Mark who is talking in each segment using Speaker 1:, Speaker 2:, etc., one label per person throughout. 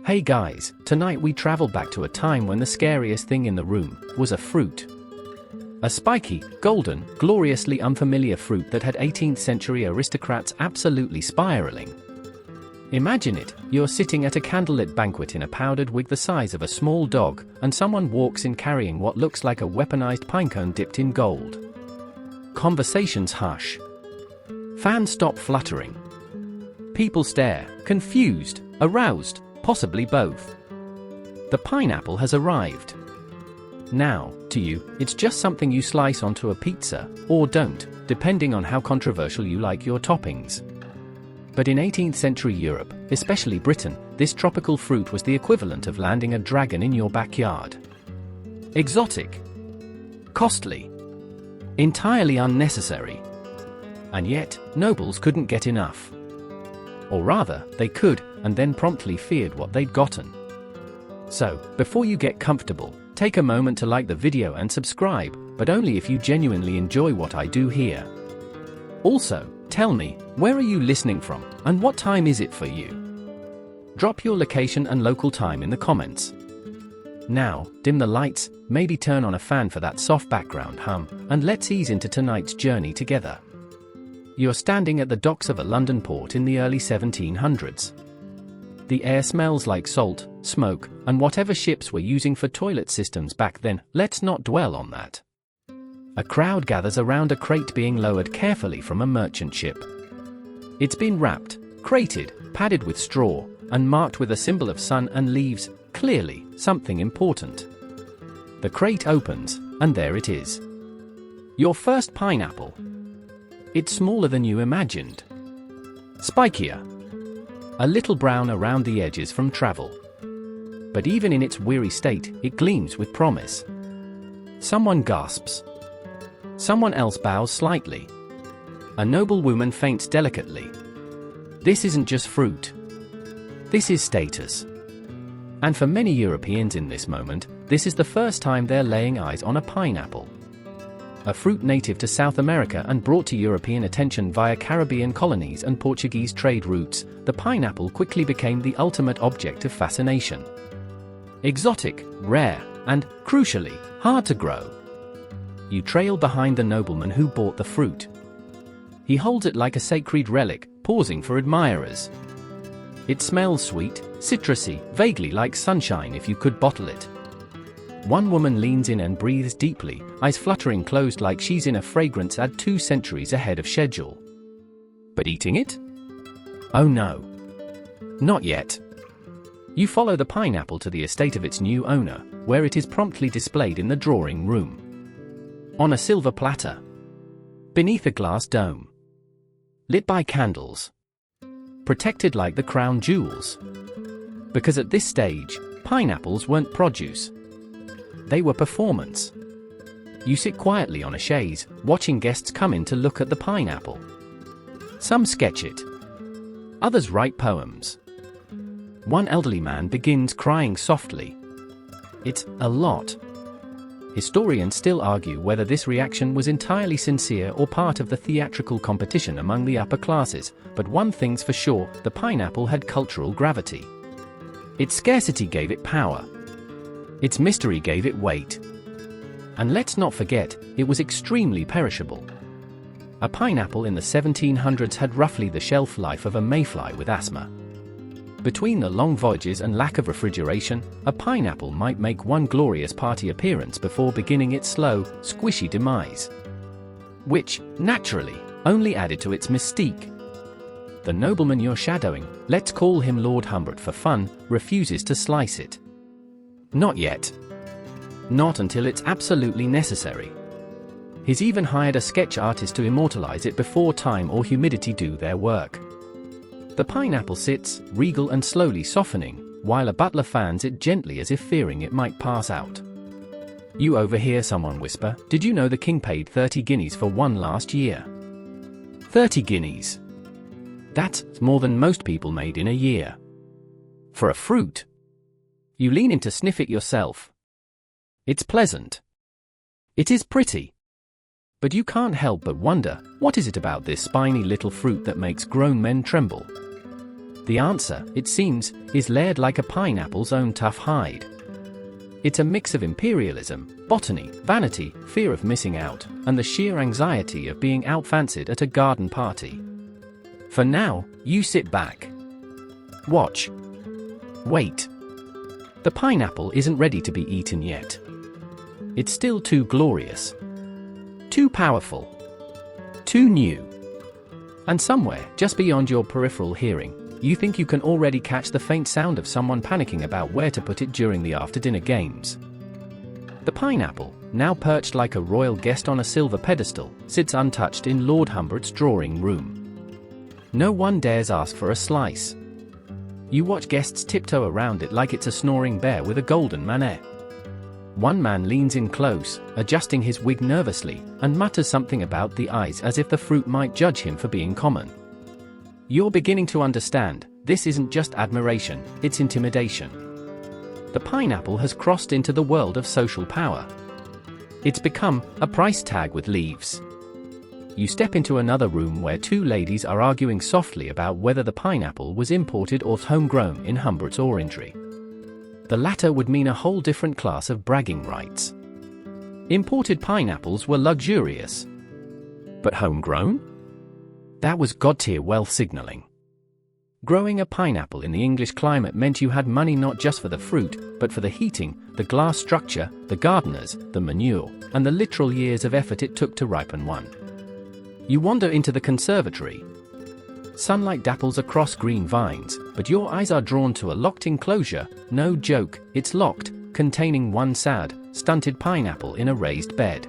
Speaker 1: Hey guys, tonight we travel back to a time when the scariest thing in the room was a fruit. A spiky, golden, gloriously unfamiliar fruit that had 18th century aristocrats absolutely spiraling. Imagine it, you're sitting at a candlelit banquet in a powdered wig the size of a small dog, and someone walks in carrying what looks like a weaponized pinecone dipped in gold. Conversations hush. Fans stop fluttering. People stare, confused, aroused, possibly both. The pineapple has arrived. Now, to you, it's just something you slice onto a pizza, or don't, depending on how controversial you like your toppings. But in 18th century Europe, especially Britain, this tropical fruit was the equivalent of landing a dragon in your backyard. Exotic. Costly. Entirely unnecessary. And yet, nobles couldn't get enough. Or rather, they could, and then promptly feared what they'd gotten. So, before you get comfortable, take a moment to like the video and subscribe, but only if you genuinely enjoy what I do here. Also, tell me, where are you listening from, and what time is it for you? Drop your location and local time in the comments. Now, dim the lights, maybe turn on a fan for that soft background hum, and let's ease into tonight's journey together. You're standing at the docks of a London port in the early 1700s. The air smells like salt, smoke, and whatever ships were using for toilet systems back then. Let's not dwell on that. A crowd gathers around a crate being lowered carefully from a merchant ship. It's been wrapped, crated, padded with straw, and marked with a symbol of sun and leaves, clearly, something important. The crate opens, and there it is. Your first pineapple. It's smaller than you imagined. Spikier. A little brown around the edges from travel. But even in its weary state, it gleams with promise. Someone gasps. Someone else bows slightly. A noblewoman faints delicately. This isn't just fruit. This is status. And for many Europeans in this moment, this is the first time they're laying eyes on a pineapple. A fruit native to South America and brought to European attention via Caribbean colonies and Portuguese trade routes, the pineapple quickly became the ultimate object of fascination. Exotic, rare, and, crucially, hard to grow. You trail behind the nobleman who bought the fruit. He holds it like a sacred relic, pausing for admirers. It smells sweet, citrusy, vaguely like sunshine if you could bottle it. One woman leans in and breathes deeply, eyes fluttering closed like she's in a fragrance ad 2 centuries ahead of schedule. But eating it? Oh no. Not yet. You follow the pineapple to the estate of its new owner, where it is promptly displayed in the drawing room. On a silver platter. Beneath a glass dome. Lit by candles. Protected like the crown jewels. Because at this stage, pineapples weren't produce. They were performance. You sit quietly on a chaise, watching guests come in to look at the pineapple. Some sketch it. Others write poems. One elderly man begins crying softly. It's a lot. Historians still argue whether this reaction was entirely sincere or part of the theatrical competition among the upper classes, but one thing's for sure, the pineapple had cultural gravity. Its scarcity gave it power. Its mystery gave it weight. And let's not forget, it was extremely perishable. A pineapple in the 1700s had roughly the shelf life of a mayfly with asthma. Between the long voyages and lack of refrigeration, a pineapple might make one glorious party appearance before beginning its slow, squishy demise. Which, naturally, only added to its mystique. The nobleman you're shadowing, let's call him Lord Humbert for fun, refuses to slice it. Not yet. Not until it's absolutely necessary. He's even hired a sketch artist to immortalize it before time or humidity do their work. The pineapple sits, regal and slowly softening, while a butler fans it gently as if fearing it might pass out. You overhear someone whisper, "Did you know the king paid 30 guineas for one last year?" 30 guineas. That's more than most people made in a year. For a fruit. You lean in to sniff it yourself. It's pleasant. It is pretty. But you can't help but wonder, what is it about this spiny little fruit that makes grown men tremble? The answer, it seems, is layered like a pineapple's own tough hide. It's a mix of imperialism, botany, vanity, fear of missing out, and the sheer anxiety of being outfancied at a garden party. For now, you sit back. Watch. Wait. The pineapple isn't ready to be eaten yet. It's still too glorious. Too powerful. Too new. And somewhere, just beyond your peripheral hearing, you think you can already catch the faint sound of someone panicking about where to put it during the after-dinner games. The pineapple, now perched like a royal guest on a silver pedestal, sits untouched in Lord Humbert's drawing room. No one dares ask for a slice. You watch guests tiptoe around it like it's a snoring bear with a golden manet. One man leans in close, adjusting his wig nervously, and mutters something about the eyes as if the fruit might judge him for being common. You're beginning to understand, this isn't just admiration, it's intimidation. The pineapple has crossed into the world of social power. It's become a price tag with leaves. You step into another room where two ladies are arguing softly about whether the pineapple was imported or homegrown in Humbert's orangery. The latter would mean a whole different class of bragging rights. Imported pineapples were luxurious. But homegrown? That was god-tier wealth signaling. Growing a pineapple in the English climate meant you had money not just for the fruit, but for the heating, the glass structure, the gardeners, the manure, and the literal years of effort it took to ripen one. You wander into the conservatory. Sunlight dapples across green vines, but your eyes are drawn to a locked enclosure, no joke, it's locked, containing one sad, stunted pineapple in a raised bed.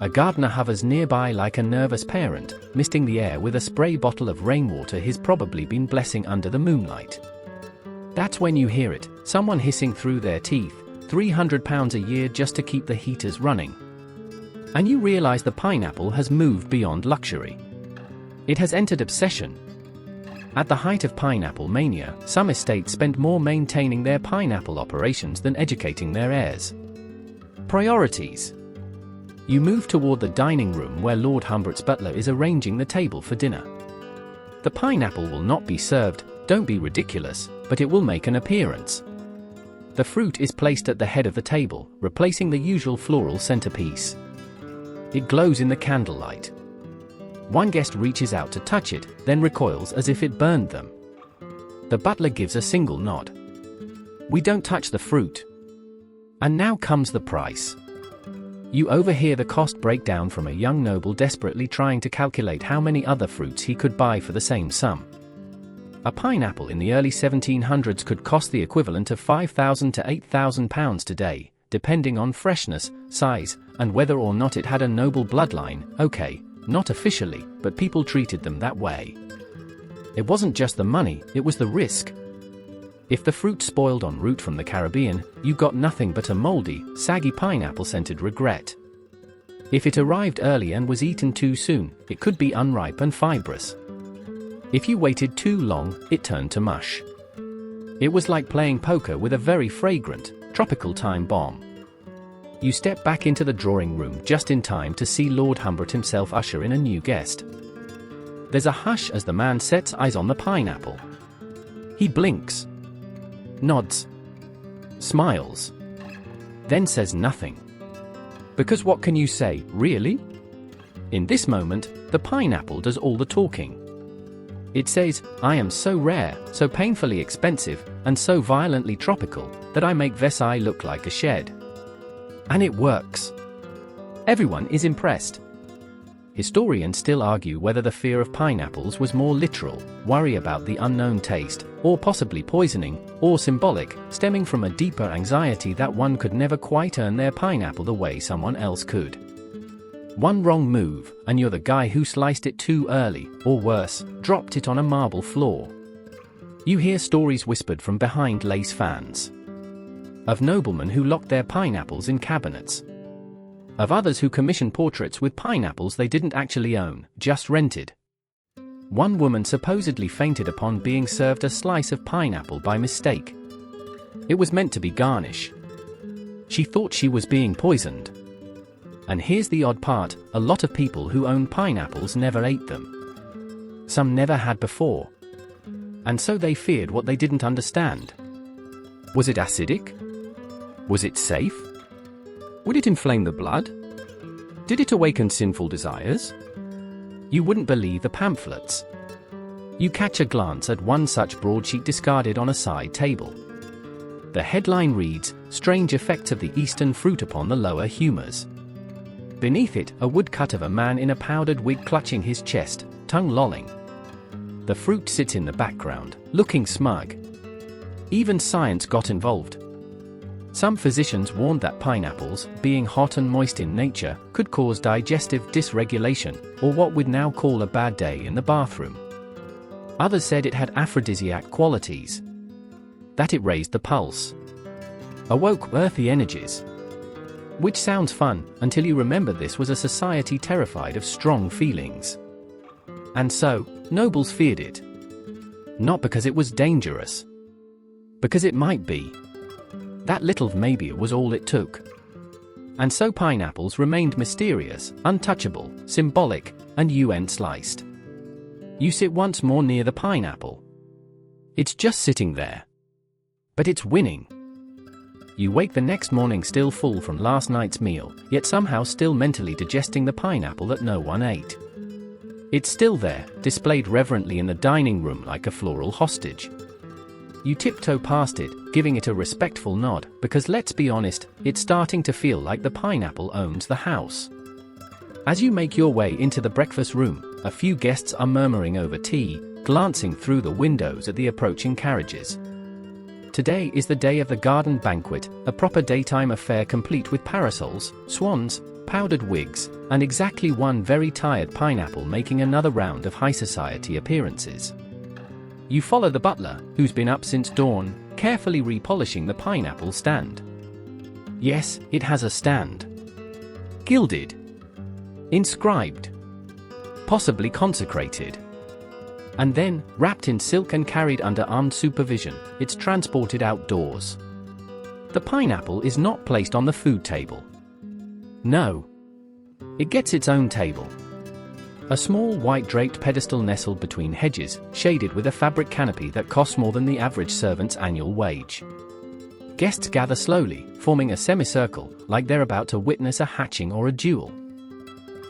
Speaker 1: A gardener hovers nearby like a nervous parent, misting the air with a spray bottle of rainwater he's probably been blessing under the moonlight. That's when you hear it, someone hissing through their teeth, £300 a year just to keep the heaters running. And you realize the pineapple has moved beyond luxury. It has entered obsession. At the height of pineapple mania, some estates spent more maintaining their pineapple operations than educating their heirs. Priorities. You move toward the dining room where Lord Humbert's butler is arranging the table for dinner. The pineapple will not be served, don't be ridiculous, but it will make an appearance. The fruit is placed at the head of the table, replacing the usual floral centerpiece. It glows in the candlelight. One guest reaches out to touch it, then recoils as if it burned them. The butler gives a single nod. We don't touch the fruit. And now comes the price. You overhear the cost breakdown from a young noble desperately trying to calculate how many other fruits he could buy for the same sum. A pineapple in the early 1700s could cost the equivalent of £5,000 to £8,000 today, depending on freshness, size, and whether or not it had a noble bloodline. Okay, not officially, but people treated them that way. It wasn't just the money, it was the risk. If the fruit spoiled en route from the Caribbean, you got nothing but a moldy, saggy pineapple-scented regret. If it arrived early and was eaten too soon, it could be unripe and fibrous. If you waited too long, it turned to mush. It was like playing poker with a very fragrant, tropical time bomb. You step back into the drawing room just in time to see Lord Humbert himself usher in a new guest. There's a hush as the man sets eyes on the pineapple. He blinks. Nods. Smiles. Then says nothing. Because what can you say, really? In this moment, the pineapple does all the talking. It says, I am so rare, so painfully expensive, and so violently tropical, that I make Versailles look like a shed. And it works. Everyone is impressed. Historians still argue whether the fear of pineapples was more literal, worry about the unknown taste, or possibly poisoning, or symbolic, stemming from a deeper anxiety that one could never quite earn their pineapple the way someone else could. One wrong move, and you're the guy who sliced it too early, or worse, dropped it on a marble floor. You hear stories whispered from behind lace fans. Of noblemen who locked their pineapples in cabinets. Of others who commissioned portraits with pineapples they didn't actually own, just rented. One woman supposedly fainted upon being served a slice of pineapple by mistake. It was meant to be garnish. She thought she was being poisoned. And here's the odd part, a lot of people who own pineapples never ate them. Some never had before. And so they feared what they didn't understand. Was it acidic? Was it safe? Would it inflame the blood? Did it awaken sinful desires? You wouldn't believe the pamphlets. You catch a glance at one such broadsheet discarded on a side table. The headline reads, "Strange effects of the eastern fruit upon the lower humors." Beneath it, a woodcut of a man in a powdered wig clutching his chest, tongue lolling. The fruit sits in the background, looking smug. Even science got involved. Some physicians warned that pineapples, being hot and moist in nature, could cause digestive dysregulation, or what we'd now call a bad day in the bathroom. Others said it had aphrodisiac qualities. That it raised the pulse. Awoke earthy energies. Which sounds fun, until you remember this was a society terrified of strong feelings. And so, nobles feared it. Not because it was dangerous. Because it might be. That little maybe was all it took. And so pineapples remained mysterious, untouchable, symbolic, and UN-sliced. You sit once more near the pineapple. It's just sitting there. But it's winning. You wake the next morning still full from last night's meal, yet somehow still mentally digesting the pineapple that no one ate. It's still there, displayed reverently in the dining room like a floral hostage. You tiptoe past it, giving it a respectful nod, because let's be honest, it's starting to feel like the pineapple owns the house. As you make your way into the breakfast room, a few guests are murmuring over tea, glancing through the windows at the approaching carriages. Today is the day of the garden banquet, a proper daytime affair complete with parasols, swans, powdered wigs, and exactly one very tired pineapple making another round of high society appearances. You follow the butler, who's been up since dawn, carefully repolishing the pineapple stand. Yes, it has a stand. Gilded. Inscribed. Possibly consecrated. And then, wrapped in silk and carried under armed supervision, it's transported outdoors. The pineapple is not placed on the food table. No. It gets its own table. A small white draped pedestal nestled between hedges, shaded with a fabric canopy that costs more than the average servant's annual wage. Guests gather slowly, forming a semicircle, like they're about to witness a hatching or a duel.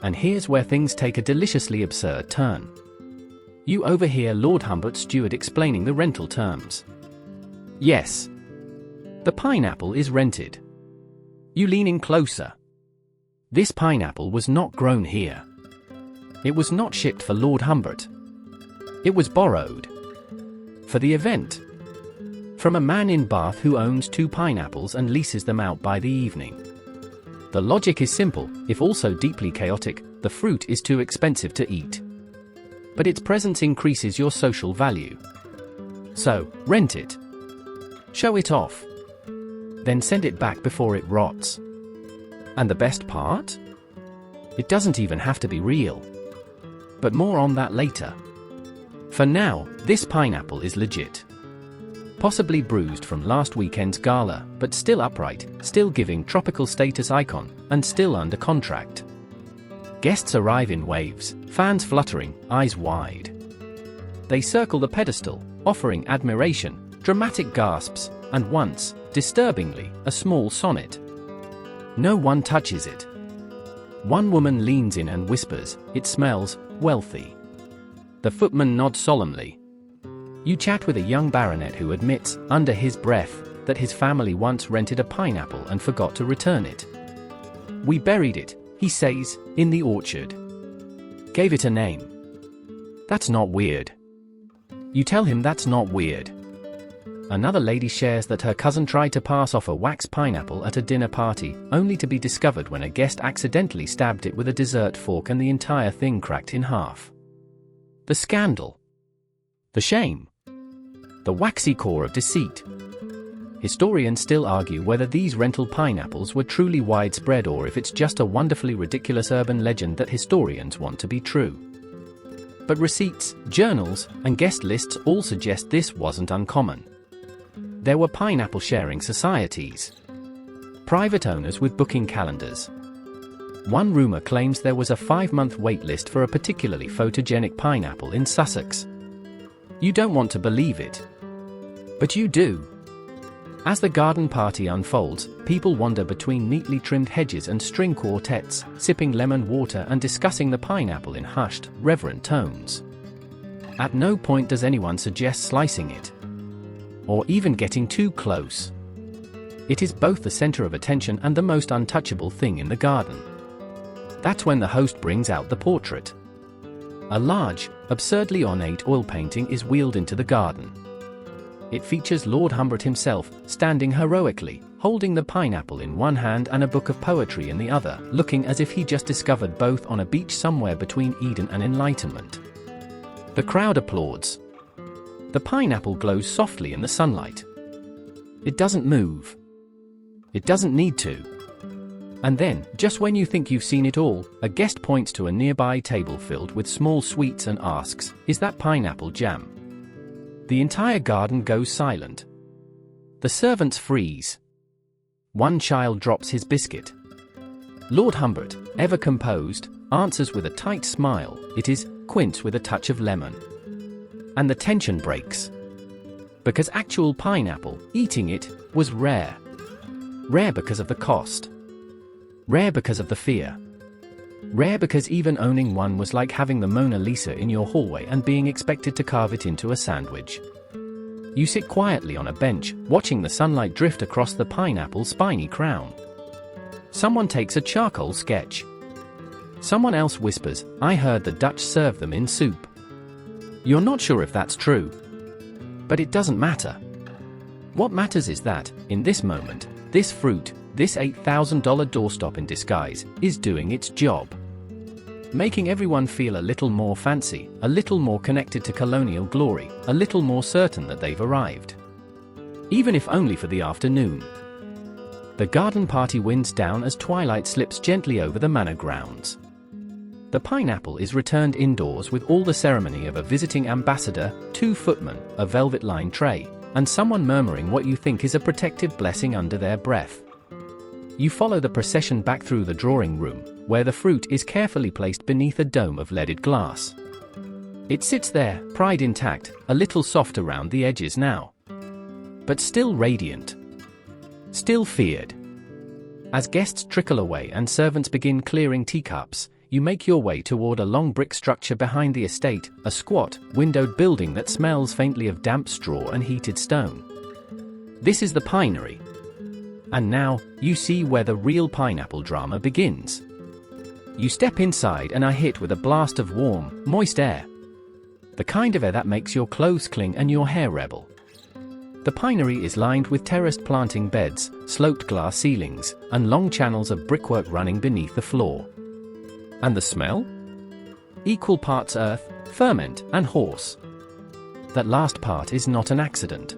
Speaker 1: And here's where things take a deliciously absurd turn. You overhear Lord Humbert's steward explaining the rental terms. Yes. The pineapple is rented. You lean in closer. This pineapple was not grown here. It was not shipped for Lord Humbert. It was borrowed. For the event. From a man in Bath who owns 2 pineapples and leases them out by the evening. The logic is simple, if also deeply chaotic: the fruit is too expensive to eat. But its presence increases your social value. So, rent it. Show it off. Then send it back before it rots. And the best part? It doesn't even have to be real. But more on that later. For now, this pineapple is legit. Possibly bruised from last weekend's gala, but still upright, still giving tropical status icon, and still under contract. Guests arrive in waves, fans fluttering, eyes wide. They circle the pedestal, offering admiration, dramatic gasps, and once, disturbingly, a small sonnet. No one touches it. One woman leans in and whispers, "It smells wealthy." The footman nods solemnly. You chat with a young baronet who admits, under his breath, that his family once rented a pineapple and forgot to return it. "We buried it," he says, "in the orchard. Gave it a name." That's not weird. You tell him that's not weird. Another lady shares that her cousin tried to pass off a wax pineapple at a dinner party, only to be discovered when a guest accidentally stabbed it with a dessert fork and the entire thing cracked in half. The scandal. The shame. The waxy core of deceit. Historians still argue whether these rental pineapples were truly widespread or if it's just a wonderfully ridiculous urban legend that historians want to be true. But receipts, journals, and guest lists all suggest this wasn't uncommon. There were pineapple sharing societies. Private owners with booking calendars. One rumor claims there was a 5-month wait list for a particularly photogenic pineapple in Sussex. You don't want to believe it. But you do. As the garden party unfolds, people wander between neatly trimmed hedges and string quartets, sipping lemon water and discussing the pineapple in hushed, reverent tones. At no point does anyone suggest slicing it, or even getting too close. It is both the center of attention and the most untouchable thing in the garden. That's when the host brings out the portrait. A large, absurdly ornate oil painting is wheeled into the garden. It features Lord Humbert himself, standing heroically, holding the pineapple in one hand and a book of poetry in the other, looking as if he just discovered both on a beach somewhere between Eden and Enlightenment. The crowd applauds. The pineapple glows softly in the sunlight. It doesn't move. It doesn't need to. And then, just when you think you've seen it all, a guest points to a nearby table filled with small sweets and asks, "Is that pineapple jam?" The entire garden goes silent. The servants freeze. One child drops his biscuit. Lord Humbert, ever composed, answers with a tight smile, "It is quince with a touch of lemon." And the tension breaks. Because actual pineapple, eating it, was rare. Rare because of the cost. Rare because of the fear. Rare because even owning one was like having the Mona Lisa in your hallway and being expected to carve it into a sandwich. You sit quietly on a bench, watching the sunlight drift across the pineapple's spiny crown. Someone takes a charcoal sketch. Someone else whispers, "I heard the Dutch serve them in soup." You're not sure if that's true. But it doesn't matter. What matters is that, in this moment, this fruit, this $8,000 doorstop in disguise, is doing its job. Making everyone feel a little more fancy, a little more connected to colonial glory, a little more certain that they've arrived. Even if only for the afternoon. The garden party winds down as twilight slips gently over the manor grounds. The pineapple is returned indoors with all the ceremony of a visiting ambassador, 2 footmen, a velvet-lined tray, and someone murmuring what you think is a protective blessing under their breath. You follow the procession back through the drawing room, where the fruit is carefully placed beneath a dome of leaded glass. It sits there, pride intact, a little soft around the edges now. But still radiant. Still feared. As guests trickle away and servants begin clearing teacups, you make your way toward a long brick structure behind the estate, a squat, windowed building that smells faintly of damp straw and heated stone. This is the pinery. And now, you see where the real pineapple drama begins. You step inside and are hit with a blast of warm, moist air. The kind of air that makes your clothes cling and your hair rebel. The pinery is lined with terraced planting beds, sloped glass ceilings, and long channels of brickwork running beneath the floor. And the smell? Equal parts earth, ferment, and horse. That last part is not an accident.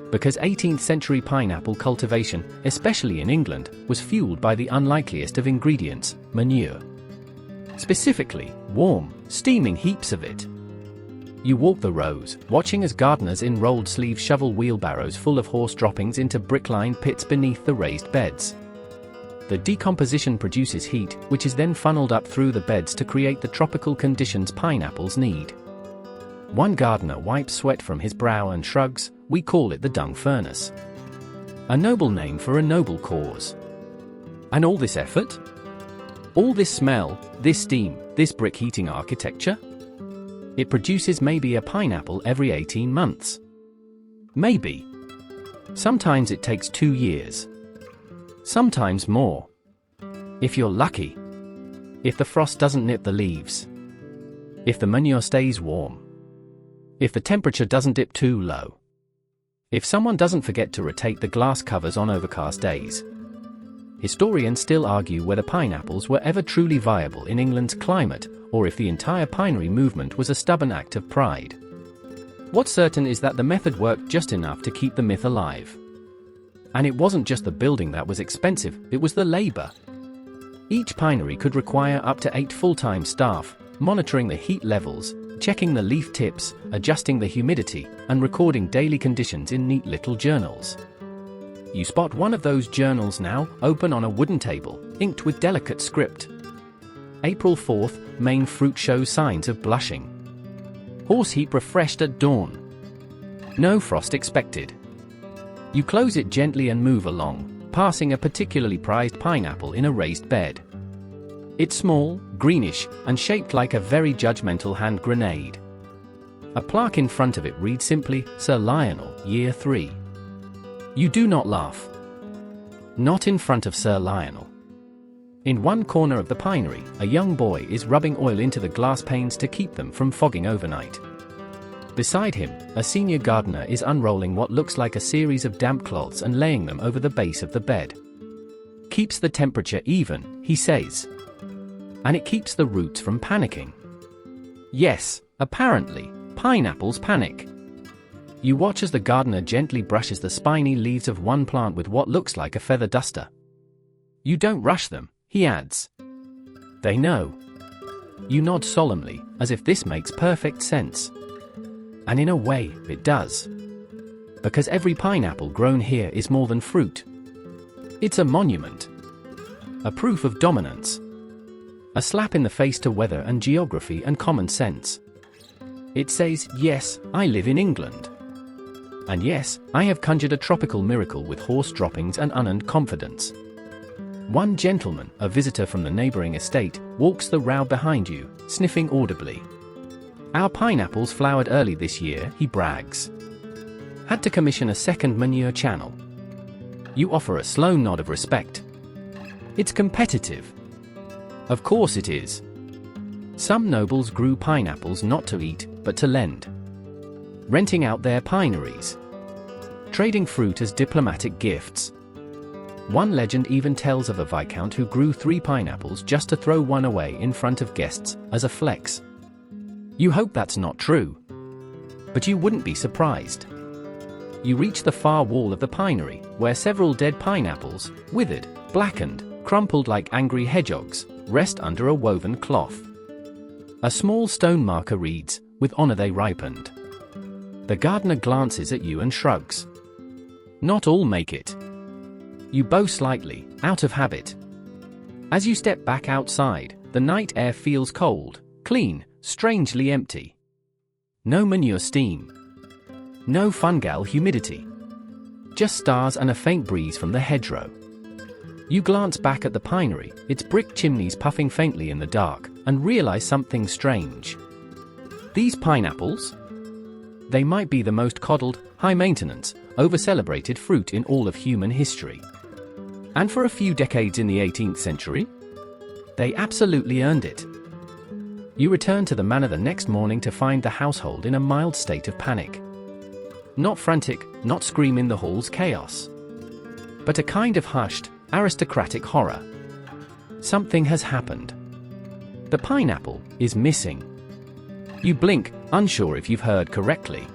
Speaker 1: Because 18th century pineapple cultivation, especially in England, was fueled by the unlikeliest of ingredients, manure. Specifically, warm, steaming heaps of it. You walk the rows, watching as gardeners in rolled sleeves shovel wheelbarrows full of horse droppings into brick-lined pits beneath the raised beds. The decomposition produces heat, which is then funneled up through the beds to create the tropical conditions pineapples need. One gardener wipes sweat from his brow and shrugs, "We call it the dung furnace." A noble name for a noble cause. And all this effort? All this smell, this steam, this brick heating architecture? It produces maybe a pineapple every 18 months. Maybe. Sometimes it takes 2 years. Sometimes more. If you're lucky. If the frost doesn't nip the leaves. If the manure stays warm. If the temperature doesn't dip too low. If someone doesn't forget to rotate the glass covers on overcast days. Historians still argue whether pineapples were ever truly viable in England's climate, or if the entire pinery movement was a stubborn act of pride. What's certain is that the method worked just enough to keep the myth alive. And it wasn't just the building that was expensive, it was the labor. Each pinery could require up to 8 full-time staff, monitoring the heat levels, checking the leaf tips, adjusting the humidity, and recording daily conditions in neat little journals. You spot one of those journals now, open on a wooden table, inked with delicate script. April 4th, Maine fruit shows signs of blushing. Horse heap refreshed at dawn. No frost expected. You close it gently and move along, passing a particularly prized pineapple in a raised bed. It's small, greenish, and shaped like a very judgmental hand grenade. A plaque in front of it reads simply, Sir Lionel, Year 3. You do not laugh. Not in front of Sir Lionel. In one corner of the pinery, a young boy is rubbing oil into the glass panes to keep them from fogging overnight. Beside him, a senior gardener is unrolling what looks like a series of damp cloths and laying them over the base of the bed. Keeps the temperature even, he says. And it keeps the roots from panicking. Yes, apparently, pineapples panic. You watch as the gardener gently brushes the spiny leaves of one plant with what looks like a feather duster. You don't rush them, he adds. They know. You nod solemnly, as if this makes perfect sense. And in a way, it does. Because every pineapple grown here is more than fruit. It's a monument. A proof of dominance. A slap in the face to weather and geography and common sense. It says, yes, I live in England. And yes, I have conjured a tropical miracle with horse droppings and unearned confidence. One gentleman, a visitor from the neighboring estate, walks the row behind you, sniffing audibly. Our pineapples flowered early this year, he brags. Had to commission a second manure channel. You offer a slow nod of respect. It's competitive. Of course it is. Some nobles grew pineapples not to eat, but to lend. Renting out their pineries. Trading fruit as diplomatic gifts. One legend even tells of a viscount who grew 3 pineapples just to throw one away in front of guests, as a flex. You hope that's not true. But you wouldn't be surprised. You reach the far wall of the pinery, where several dead pineapples, withered, blackened, crumpled like angry hedgehogs, rest under a woven cloth. A small stone marker reads, with honor they ripened. The gardener glances at you and shrugs. Not all make it. You bow slightly, out of habit. As you step back outside, the night air feels cold, clean, strangely empty. No manure steam. No fungal humidity. Just stars and a faint breeze from the hedgerow. You glance back at the pinery, its brick chimneys puffing faintly in the dark, and realize something strange. These pineapples? They might be the most coddled, high-maintenance, over-celebrated fruit in all of human history. And for a few decades in the 18th century, they absolutely earned it. You return to the manor the next morning to find the household in a mild state of panic. Not frantic, not scream in the hall's chaos. But a kind of hushed, aristocratic horror. Something has happened. The pineapple is missing. You blink, unsure if you've heard correctly.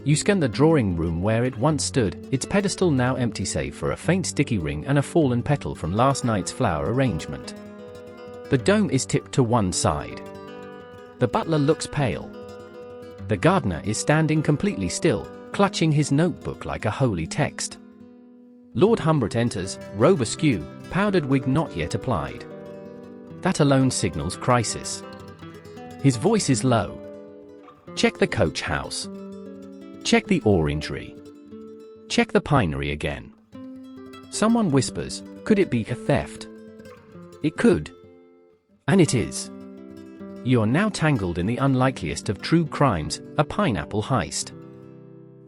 Speaker 1: You scan the drawing room where it once stood, its pedestal now empty save for a faint sticky ring and a fallen petal from last night's flower arrangement. The dome is tipped to one side. The butler looks pale. The gardener is standing completely still, clutching his notebook like a holy text. Lord Humbert enters, robe askew, powdered wig not yet applied. That alone signals crisis. His voice is low. Check the coach house. Check the orangery. Check the pinery again. Someone whispers, could it be a theft? It could. And it is. You are now tangled in the unlikeliest of true crimes, a pineapple heist.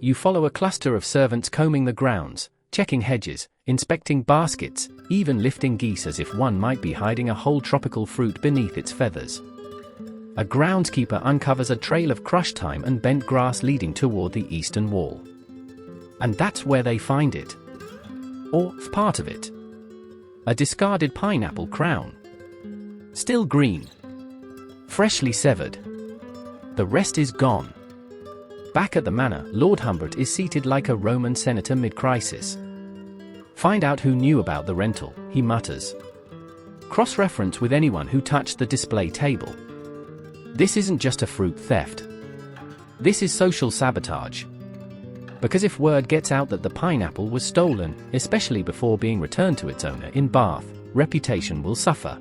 Speaker 1: You follow a cluster of servants combing the grounds, checking hedges, inspecting baskets, even lifting geese as if one might be hiding a whole tropical fruit beneath its feathers. A groundskeeper uncovers a trail of crushed thyme and bent grass leading toward the eastern wall. And that's where they find it. Or part of it. A discarded pineapple crown. Still green. Freshly severed. The rest is gone. Back at the manor, Lord Humbert is seated like a Roman senator mid-crisis. Find out who knew about the rental, he mutters. Cross-reference with anyone who touched the display table. This isn't just a fruit theft. This is social sabotage. Because if word gets out that the pineapple was stolen, especially before being returned to its owner in Bath, reputation will suffer.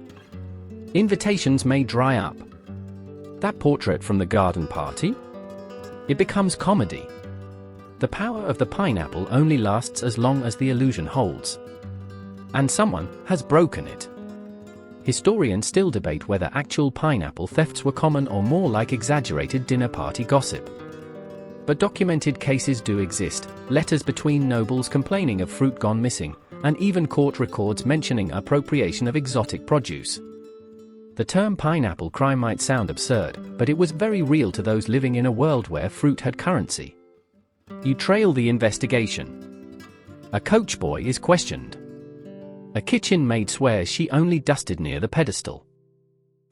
Speaker 1: Invitations may dry up. That portrait from the garden party? It becomes comedy. The power of the pineapple only lasts as long as the illusion holds. And someone has broken it. Historians still debate whether actual pineapple thefts were common or more like exaggerated dinner party gossip. But documented cases do exist, letters between nobles complaining of fruit gone missing, and even court records mentioning appropriation of exotic produce. The term pineapple crime might sound absurd, but it was very real to those living in a world where fruit had currency. You trail the investigation. A coach boy is questioned. A kitchen maid swears she only dusted near the pedestal.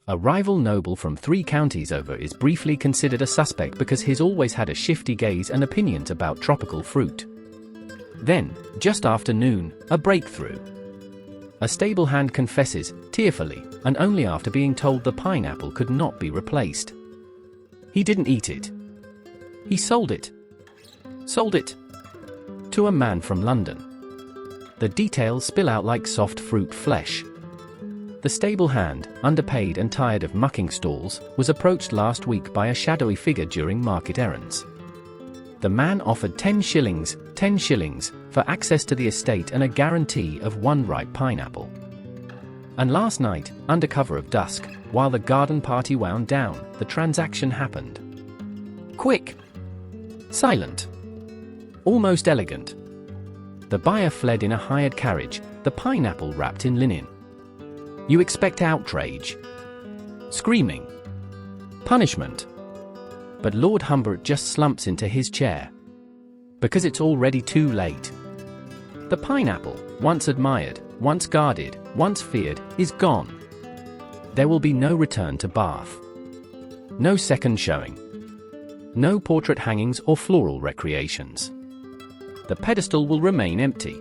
Speaker 1: A rival noble from 3 counties over is briefly considered a suspect because he's always had a shifty gaze and opinions about tropical fruit. Then, just after noon, a breakthrough. A stable hand confesses, tearfully, and only after being told the pineapple could not be replaced. He didn't eat it. He sold it. Sold it. To a man from London. The details spill out like soft fruit flesh. The stable hand, underpaid and tired of mucking stalls, was approached last week by a shadowy figure during market errands. The man offered 10 shillings, for access to the estate and a guarantee of 1 ripe pineapple. And last night, under cover of dusk, while the garden party wound down, the transaction happened. Quick. Silent. Almost elegant. The buyer fled in a hired carriage, the pineapple wrapped in linen. You expect outrage. Screaming. Punishment. But Lord Humbert just slumps into his chair. Because it's already too late. The pineapple, once admired, once guarded, once feared, is gone. There will be no return to Bath. No second showing. No portrait hangings or floral recreations. The pedestal will remain empty.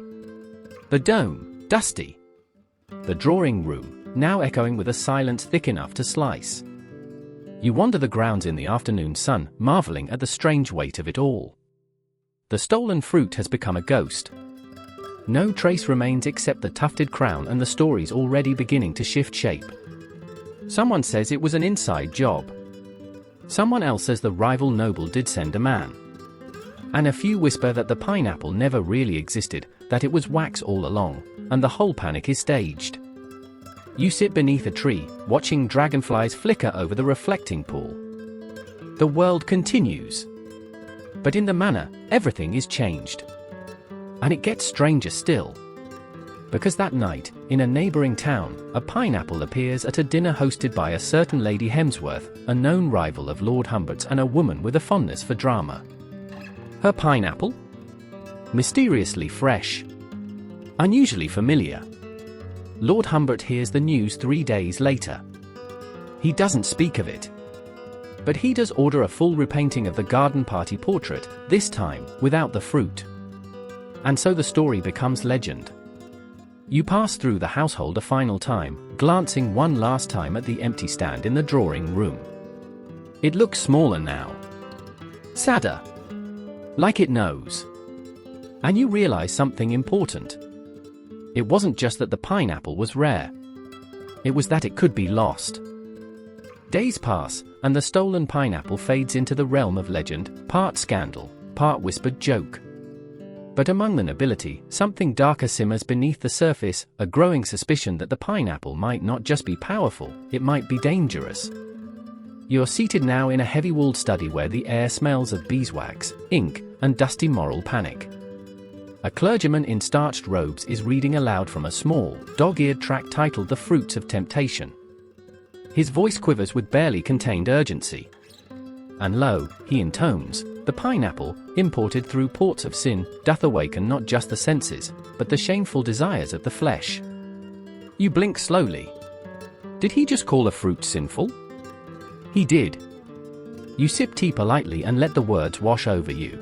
Speaker 1: The dome, dusty. The drawing room, now echoing with a silence thick enough to slice. You wander the grounds in the afternoon sun, marveling at the strange weight of it all. The stolen fruit has become a ghost. No trace remains except the tufted crown, and the story's already beginning to shift shape. Someone says it was an inside job. Someone else says the rival noble did send a man. And a few whisper that the pineapple never really existed, that it was wax all along, and the whole panic is staged. You sit beneath a tree, watching dragonflies flicker over the reflecting pool. The world continues. But in the manor, everything is changed. And it gets stranger still. Because that night, in a neighboring town, a pineapple appears at a dinner hosted by a certain Lady Hemsworth, a known rival of Lord Humbert's and a woman with a fondness for drama. Her pineapple? Mysteriously fresh. Unusually familiar. Lord Humbert hears the news 3 days later. He doesn't speak of it. But he does order a full repainting of the garden party portrait, this time, without the fruit. And so the story becomes legend. You pass through the household a final time, glancing one last time at the empty stand in the drawing room. It looks smaller now. Sadder. Like it knows. And you realize something important. It wasn't just that the pineapple was rare. It was that it could be lost. Days pass, and the stolen pineapple fades into the realm of legend, part scandal, part whispered joke. But among the nobility, something darker simmers beneath the surface, a growing suspicion that the pineapple might not just be powerful, it might be dangerous. You're seated now in a heavy-walled study where the air smells of beeswax, ink, and dusty moral panic. A clergyman in starched robes is reading aloud from a small, dog-eared tract titled The Fruits of Temptation. His voice quivers with barely contained urgency. And lo, he intones, the pineapple, imported through ports of sin, doth awaken not just the senses, but the shameful desires of the flesh. You blink slowly. Did he just call a fruit sinful? He did. You sip tea politely and let the words wash over you.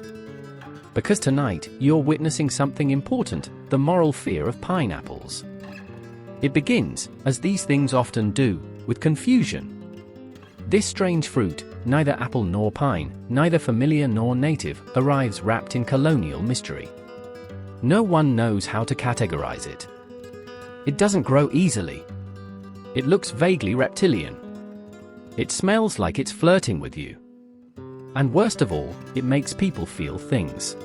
Speaker 1: Because tonight, you're witnessing something important, the moral fear of pineapples. It begins, as these things often do, with confusion. This strange fruit, neither apple nor pine, neither familiar nor native, arrives wrapped in colonial mystery. No one knows how to categorize it. It doesn't grow easily. It looks vaguely reptilian. It smells like it's flirting with you. And worst of all, it makes people feel things.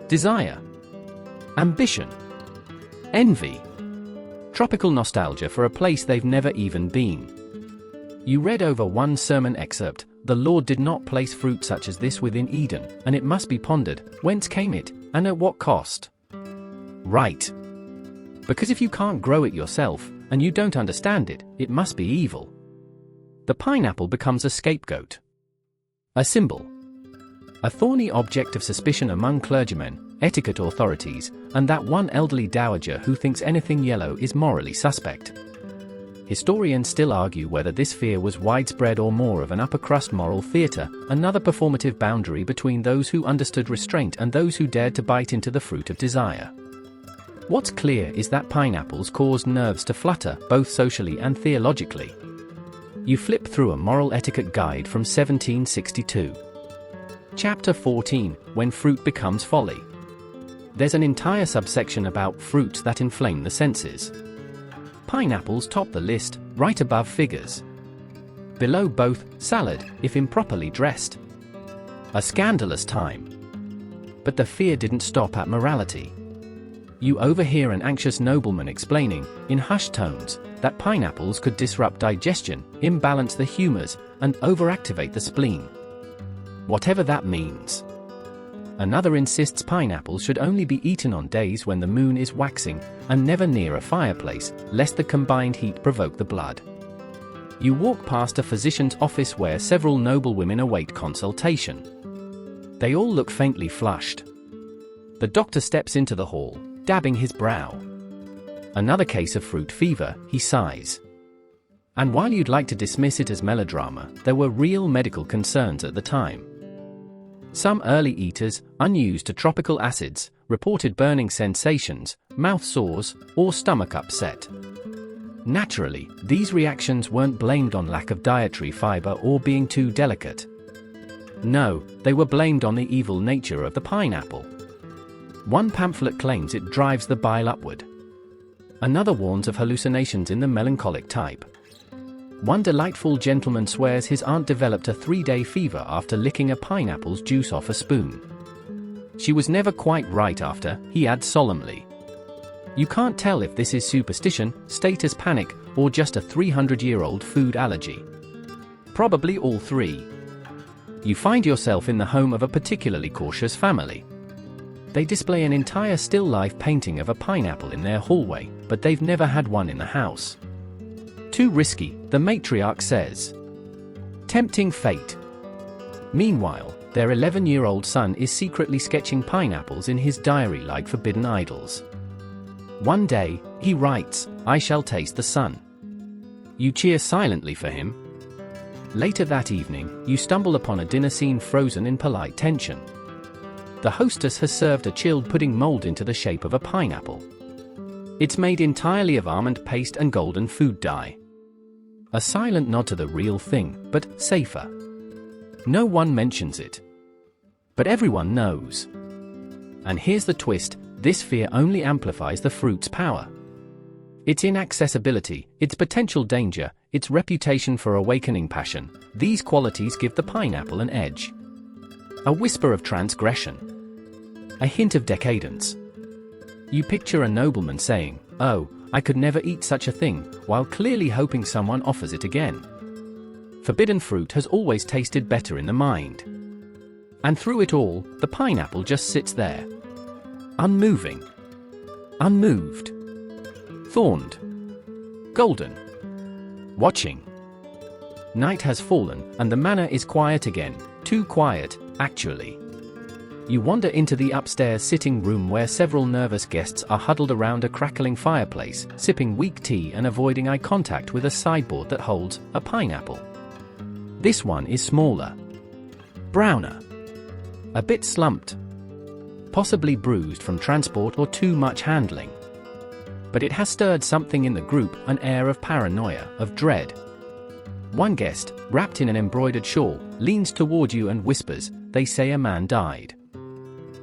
Speaker 1: Desire. Ambition. Envy. Tropical nostalgia for a place they've never even been. You read over one sermon excerpt, "The Lord did not place fruit such as this within Eden, and it must be pondered, whence came it, and at what cost?" Right. Because if you can't grow it yourself, and you don't understand it, it must be evil. The pineapple becomes a scapegoat. A symbol. A thorny object of suspicion among clergymen, etiquette authorities, and that one elderly dowager who thinks anything yellow is morally suspect. Historians still argue whether this fear was widespread or more of an upper-crust moral theater, another performative boundary between those who understood restraint and those who dared to bite into the fruit of desire. What's clear is that pineapples caused nerves to flutter, both socially and theologically. You flip through a moral etiquette guide from 1762. Chapter 14, When Fruit Becomes Folly. There's an entire subsection about fruits that inflame the senses. Pineapples top the list, right above figures. Below both, salad, if improperly dressed. A scandalous time. But the fear didn't stop at morality. You overhear an anxious nobleman explaining, in hushed tones, that pineapples could disrupt digestion, imbalance the humors, and overactivate the spleen. Whatever that means. Another insists pineapples should only be eaten on days when the moon is waxing, and never near a fireplace, lest the combined heat provoke the blood. You walk past a physician's office where several noble women await consultation. They all look faintly flushed. The doctor steps into the hall, dabbing his brow. Another case of fruit fever, he sighs. And while you'd like to dismiss it as melodrama, there were real medical concerns at the time. Some early eaters, unused to tropical acids, reported burning sensations, mouth sores, or stomach upset. Naturally, these reactions weren't blamed on lack of dietary fiber or being too delicate. No, they were blamed on the evil nature of the pineapple. One pamphlet claims it drives the bile upward. Another warns of hallucinations in the melancholic type. One delightful gentleman swears his aunt developed a 3-day fever after licking a pineapple's juice off a spoon. She was never quite right after, he adds solemnly. You can't tell if this is superstition, status panic, or just a 300-year-old food allergy. Probably all three. You find yourself in the home of a particularly cautious family. They display an entire still life painting of a pineapple in their hallway, but they've never had one in the house. Too risky, the matriarch says. Tempting fate. Meanwhile, their 11-year-old son is secretly sketching pineapples in his diary like forbidden idols. One day, he writes, "I shall taste the sun." You cheer silently for him. Later that evening, you stumble upon a dinner scene frozen in polite tension. The hostess has served a chilled pudding mold into the shape of a pineapple. It's made entirely of almond paste and golden food dye. A silent nod to the real thing, but safer. No one mentions it. But everyone knows. And here's the twist, this fear only amplifies the fruit's power. Its inaccessibility, its potential danger, its reputation for awakening passion, these qualities give the pineapple an edge. A whisper of transgression. A hint of decadence. You picture a nobleman saying, "Oh, I could never eat such a thing," while clearly hoping someone offers it again. Forbidden fruit has always tasted better in the mind. And through it all, the pineapple just sits there. Unmoving. Unmoved. Thorned. Golden. Watching. Night has fallen, and the manor is quiet again. Too quiet, actually. You wander into the upstairs sitting room where several nervous guests are huddled around a crackling fireplace, sipping weak tea and avoiding eye contact with a sideboard that holds a pineapple. This one is smaller. Browner. A bit slumped. Possibly bruised from transport or too much handling. But it has stirred something in the group, an air of paranoia, of dread. One guest, wrapped in an embroidered shawl, leans toward you and whispers, "They say a man died."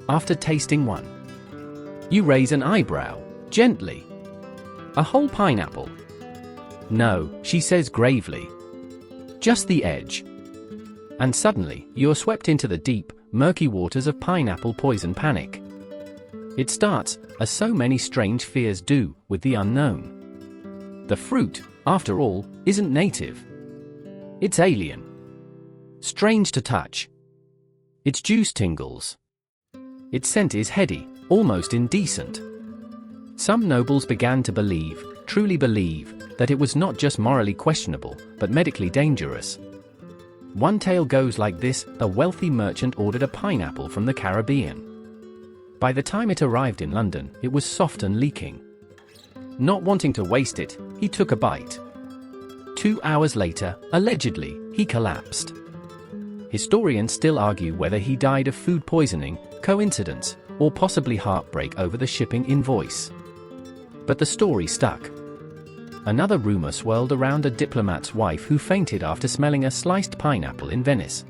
Speaker 1: After tasting one, you raise an eyebrow, gently. "A whole pineapple?" "No," she says gravely. Just the edge. And suddenly, you're swept into the deep, murky waters of pineapple poison panic. It starts, as so many strange fears do, with the unknown. The fruit, after all, isn't native. It's alien. Strange to touch. Its juice tingles. Its scent is heady, almost indecent. Some nobles began to believe, truly believe, that it was not just morally questionable, but medically dangerous. One tale goes like this: a wealthy merchant ordered a pineapple from the Caribbean. By the time it arrived in London, it was soft and leaking. Not wanting to waste it, he took a bite. 2 hours later, allegedly, he collapsed. Historians still argue whether he died of food poisoning, coincidence, or possibly heartbreak over the shipping invoice. But the story stuck. Another rumor swirled around a diplomat's wife who fainted after smelling a sliced pineapple in Venice.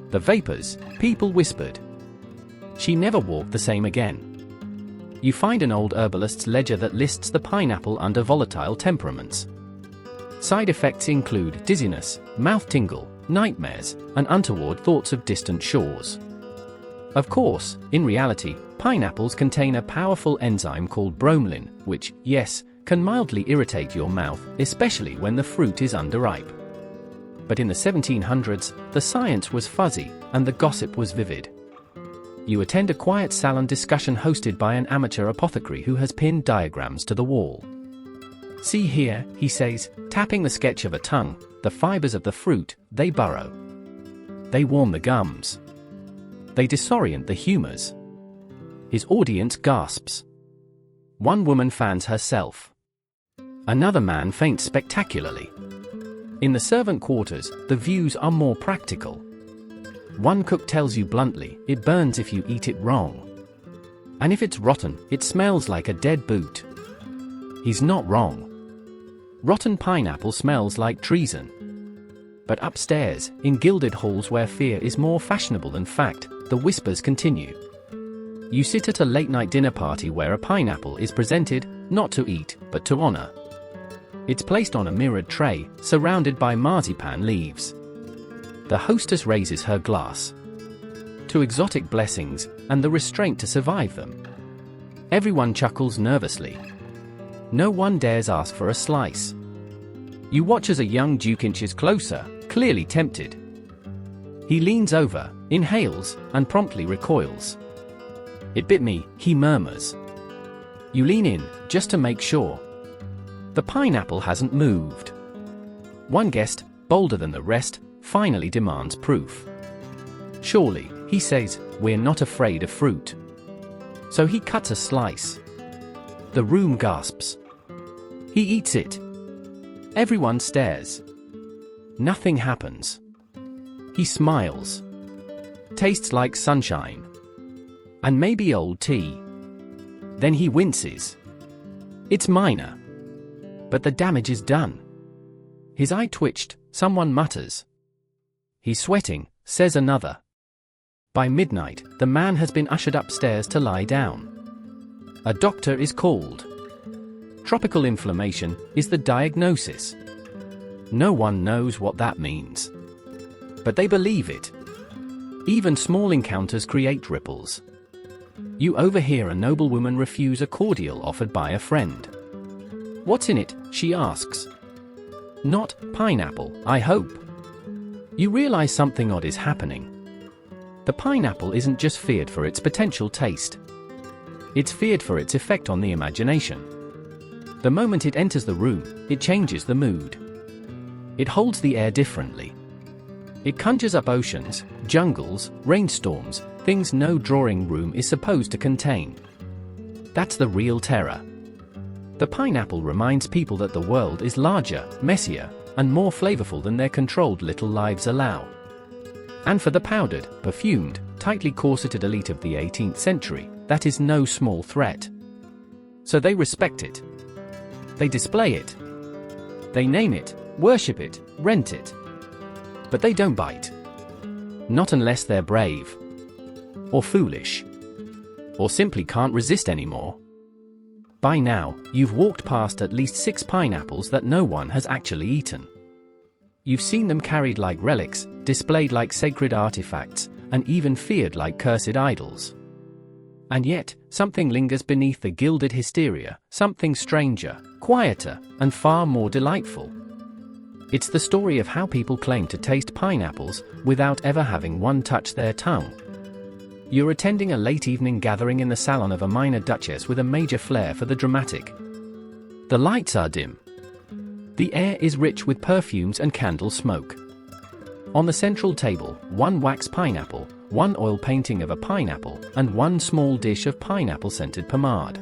Speaker 1: The vapors, people whispered. She never walked the same again. You find an old herbalist's ledger that lists the pineapple under volatile temperaments. Side effects include dizziness, mouth tingle, nightmares, and untoward thoughts of distant shores. Of course, in reality, pineapples contain a powerful enzyme called bromelain, which, yes, can mildly irritate your mouth, especially when the fruit is underripe. But in the 1700s, the science was fuzzy, and the gossip was vivid. You attend a quiet salon discussion hosted by an amateur apothecary who has pinned diagrams to the wall. See here, he says, tapping the sketch of a tongue, the fibers of the fruit, they burrow. They warm the gums. They disorient the humors. His audience gasps. One woman fans herself. Another man faints spectacularly. In the servant quarters, the views are more practical. One cook tells you bluntly, it burns if you eat it wrong. And if it's rotten, it smells like a dead boot. He's not wrong. Rotten pineapple smells like treason. But upstairs, in gilded halls where fear is more fashionable than fact, the whispers continue. You sit at a late-night dinner party where a pineapple is presented, not to eat, but to honor. It's placed on a mirrored tray, surrounded by marzipan leaves. The hostess raises her glass to exotic blessings, and the restraint to survive them. Everyone chuckles nervously. No one dares ask for a slice. You watch as a young duke inches closer, clearly tempted. He leans over, inhales, and promptly recoils. It bit me, he murmurs. You lean in, just to make sure. The pineapple hasn't moved. One guest, bolder than the rest, finally demands proof. Surely, he says, we're not afraid of fruit. So he cuts a slice. The room gasps. He eats it. Everyone stares. Nothing happens. He smiles. Tastes like sunshine. And maybe old tea. Then he winces. It's minor. But the damage is done. His eye twitched, someone mutters. He's sweating, says another. By midnight, the man has been ushered upstairs to lie down. A doctor is called. Tropical inflammation is the diagnosis. No one knows what that means. But they believe it. Even small encounters create ripples. You overhear a noblewoman refuse a cordial offered by a friend. What's in it, she asks. Not pineapple, I hope. You realize something odd is happening. The pineapple isn't just feared for its potential taste. It's feared for its effect on the imagination. The moment it enters the room, it changes the mood. It holds the air differently. It conjures up oceans, jungles, rainstorms, things no drawing room is supposed to contain. That's the real terror. The pineapple reminds people that the world is larger, messier, and more flavorful than their controlled little lives allow. And for the powdered, perfumed, tightly corseted elite of the 18th century, that is no small threat. So they respect it. They display it. They name it, worship it, rent it. But they don't bite. Not unless they're brave. Or foolish. Or simply can't resist anymore. By now, you've walked past at least 6 pineapples that no one has actually eaten. You've seen them carried like relics, displayed like sacred artifacts, and even feared like cursed idols. And yet, something lingers beneath the gilded hysteria, something stranger, quieter, and far more delightful. It's the story of how people claim to taste pineapples without ever having one touch their tongue. You're attending a late evening gathering in the salon of a minor duchess with a major flair for the dramatic. The lights are dim. The air is rich with perfumes and candle smoke. On the central table, one wax pineapple, one oil painting of a pineapple, and one small dish of pineapple-scented pomade.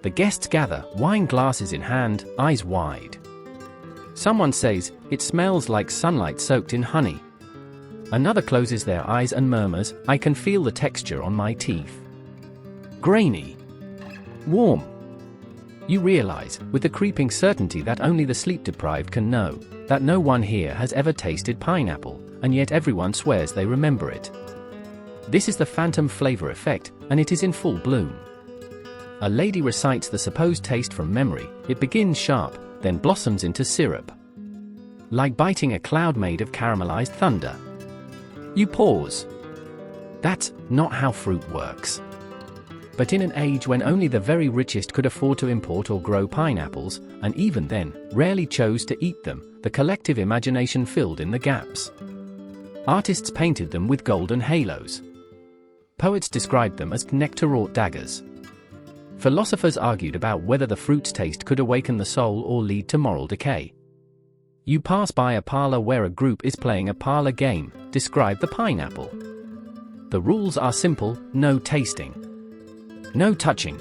Speaker 1: The guests gather, wine glasses in hand, eyes wide. Someone says, "It smells like sunlight soaked in honey." Another closes their eyes and murmurs, "I can feel the texture on my teeth." Grainy. Warm. You realize, with the creeping certainty that only the sleep-deprived can know, that no one here has ever tasted pineapple, and yet everyone swears they remember it. This is the phantom flavor effect, and it is in full bloom. A lady recites the supposed taste from memory. It begins sharp, then blossoms into syrup. Like biting a cloud made of caramelized thunder. You pause. That's not how fruit works. But in an age when only the very richest could afford to import or grow pineapples, and even then, rarely chose to eat them, the collective imagination filled in the gaps. Artists painted them with golden halos. Poets described them as nectar-wrought daggers. Philosophers argued about whether the fruit's taste could awaken the soul or lead to moral decay. You pass by a parlor where a group is playing a parlor game. Describe the pineapple. The rules are simple: no tasting. No touching.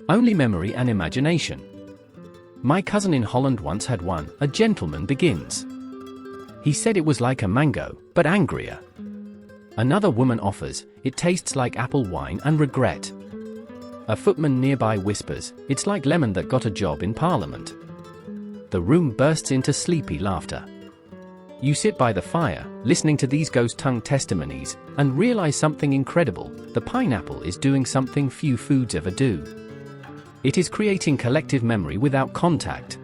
Speaker 1: Only memory and imagination. My cousin in Holland once had one. A gentleman begins. He said it was like a mango, but angrier. Another woman offers, "It tastes like apple wine and regret." A footman nearby whispers, "It's like lemon that got a job in Parliament." The room bursts into sleepy laughter. You sit by the fire, listening to these ghost-tongued testimonies, and realize something incredible: the pineapple is doing something few foods ever do. It is creating collective memory without contact.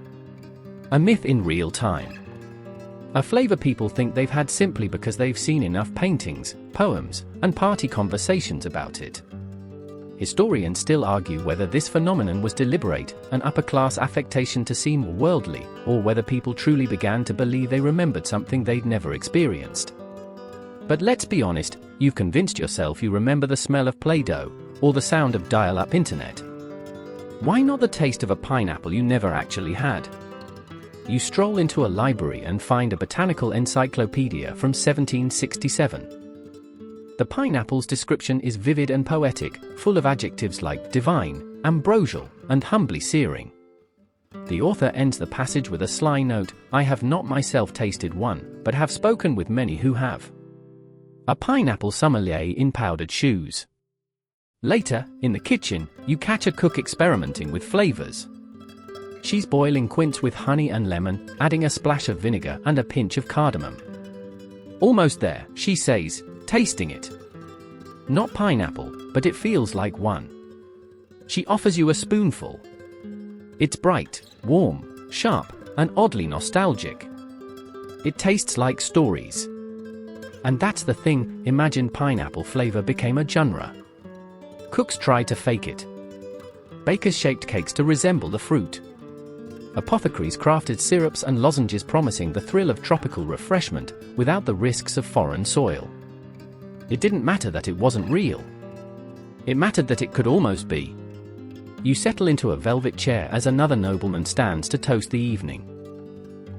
Speaker 1: A myth in real time. A flavor people think they've had simply because they've seen enough paintings, poems, and party conversations about it. Historians still argue whether this phenomenon was deliberate, an upper-class affectation to seem worldly, or whether people truly began to believe they remembered something they'd never experienced. But let's be honest, you've convinced yourself you remember the smell of Play-Doh, or the sound of dial-up internet. Why not the taste of a pineapple you never actually had? You stroll into a library and find a botanical encyclopedia from 1767. The pineapple's description is vivid and poetic, full of adjectives like divine, ambrosial, and humbly searing. The author ends the passage with a sly note, "I have not myself tasted one, but have spoken with many who have." A pineapple sommelier in powdered shoes. Later, in the kitchen, you catch a cook experimenting with flavors. She's boiling quince with honey and lemon, adding a splash of vinegar and a pinch of cardamom. Almost there, she says, tasting it. Not pineapple, but it feels like one. She offers you a spoonful. It's bright, warm, sharp, and oddly nostalgic. It tastes like stories. And that's the thing, imagine pineapple flavor became a genre. Cooks tried to fake it. Bakers shaped cakes to resemble the fruit. Apothecaries crafted syrups and lozenges promising the thrill of tropical refreshment, without the risks of foreign soil. It didn't matter that it wasn't real. It mattered that it could almost be. You settle into a velvet chair as another nobleman stands to toast the evening.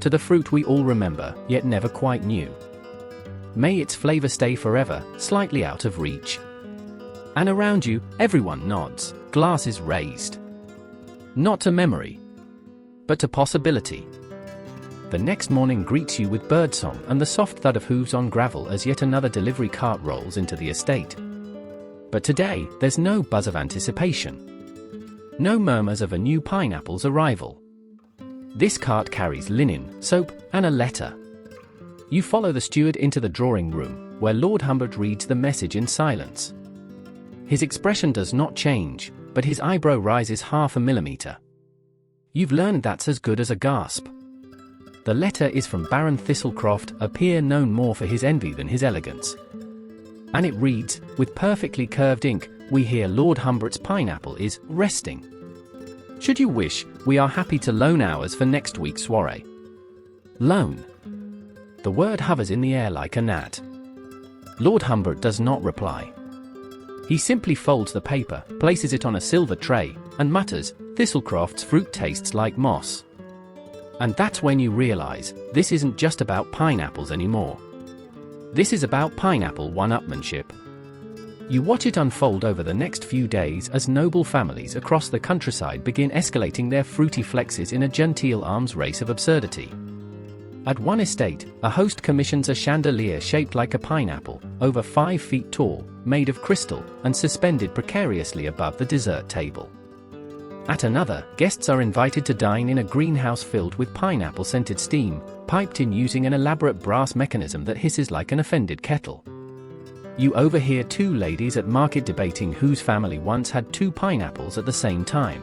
Speaker 1: To the fruit we all remember, yet never quite knew. May its flavor stay forever, slightly out of reach. And around you, everyone nods, glasses raised. Not to memory, but to possibility. The next morning greets you with birdsong and the soft thud of hooves on gravel as yet another delivery cart rolls into the estate. But today, there's no buzz of anticipation. No murmurs of a new pineapple's arrival. This cart carries linen, soap, and a letter. You follow the steward into the drawing room, where Lord Humbert reads the message in silence. His expression does not change, but his eyebrow rises half a millimeter. You've learned that's as good as a gasp. The letter is from Baron Thistlecroft, a peer known more for his envy than his elegance. And it reads, with perfectly curved ink, "We hear Lord Humbert's pineapple is resting. Should you wish, we are happy to loan ours for next week's soiree." Loan. The word hovers in the air like a gnat. Lord Humbert does not reply. He simply folds the paper, places it on a silver tray, and mutters, "Thistlecroft's fruit tastes like moss." And that's when you realize, this isn't just about pineapples anymore. This is about pineapple one-upmanship. You watch it unfold over the next few days as noble families across the countryside begin escalating their fruity flexes in a genteel arms race of absurdity. At one estate, a host commissions a chandelier shaped like a pineapple, over 5 feet tall, made of crystal, and suspended precariously above the dessert table. At another, guests are invited to dine in a greenhouse filled with pineapple-scented steam, piped in using an elaborate brass mechanism that hisses like an offended kettle. You overhear 2 ladies at market debating whose family once had 2 pineapples at the same time.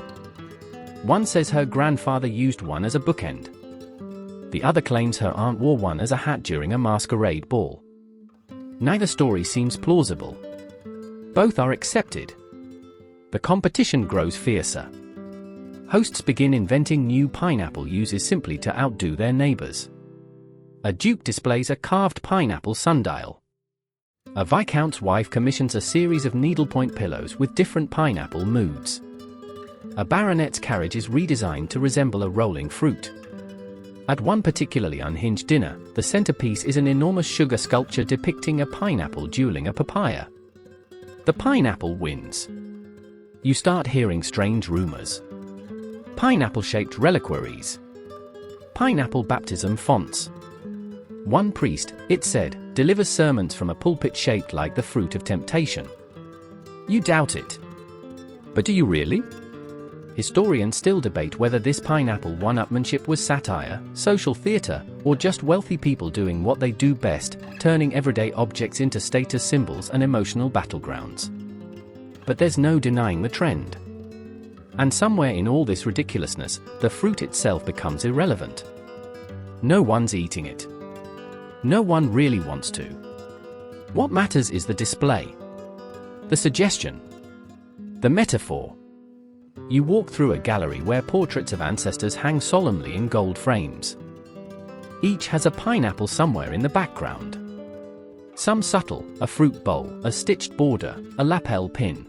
Speaker 1: One says her grandfather used one as a bookend. The other claims her aunt wore one as a hat during a masquerade ball. Neither story seems plausible. Both are accepted. The competition grows fiercer. Hosts begin inventing new pineapple uses simply to outdo their neighbors. A duke displays a carved pineapple sundial. A viscount's wife commissions a series of needlepoint pillows with different pineapple moods. A baronet's carriage is redesigned to resemble a rolling fruit. At one particularly unhinged dinner, the centerpiece is an enormous sugar sculpture depicting a pineapple dueling a papaya. The pineapple wins. You start hearing strange rumors. Pineapple-shaped reliquaries. Pineapple baptism fonts. One priest, it said, delivers sermons from a pulpit shaped like the fruit of temptation. You doubt it. But do you really? Historians still debate whether this pineapple one-upmanship was satire, social theater, or just wealthy people doing what they do best, turning everyday objects into status symbols and emotional battlegrounds. But there's no denying the trend. And somewhere in all this ridiculousness, the fruit itself becomes irrelevant. No one's eating it. No one really wants to. What matters is the display. The suggestion. The metaphor. You walk through a gallery where portraits of ancestors hang solemnly in gold frames. Each has a pineapple somewhere in the background. Some subtle, a fruit bowl, a stitched border, a lapel pin.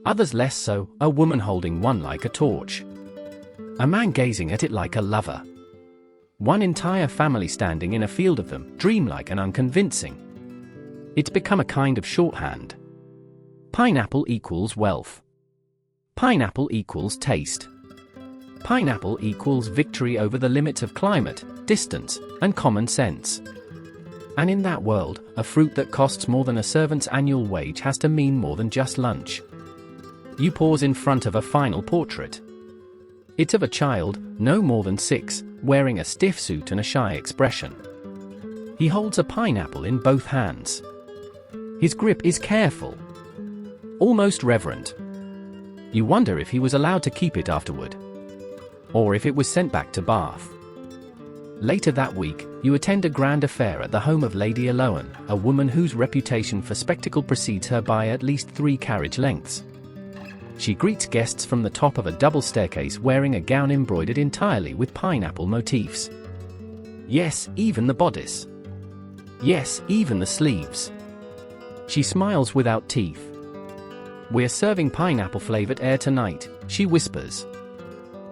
Speaker 1: Others less so, a woman holding one like a torch. A man gazing at it like a lover. One entire family standing in a field of them, dreamlike and unconvincing. It's become a kind of shorthand. Pineapple equals wealth. Pineapple equals taste. Pineapple equals victory over the limits of climate, distance, and common sense. And in that world, a fruit that costs more than a servant's annual wage has to mean more than just lunch. You pause in front of a final portrait. It's of a child, no more than 6, wearing a stiff suit and a shy expression. He holds a pineapple in both hands. His grip is careful, almost reverent. You wonder if he was allowed to keep it afterward, or if it was sent back to Bath. Later that week, you attend a grand affair at the home of Lady Aloan, a woman whose reputation for spectacle precedes her by at least 3 carriage lengths. She greets guests from the top of a double staircase wearing a gown embroidered entirely with pineapple motifs. Yes, even the bodice. Yes, even the sleeves. She smiles without teeth. "We're serving pineapple-flavored air tonight," she whispers.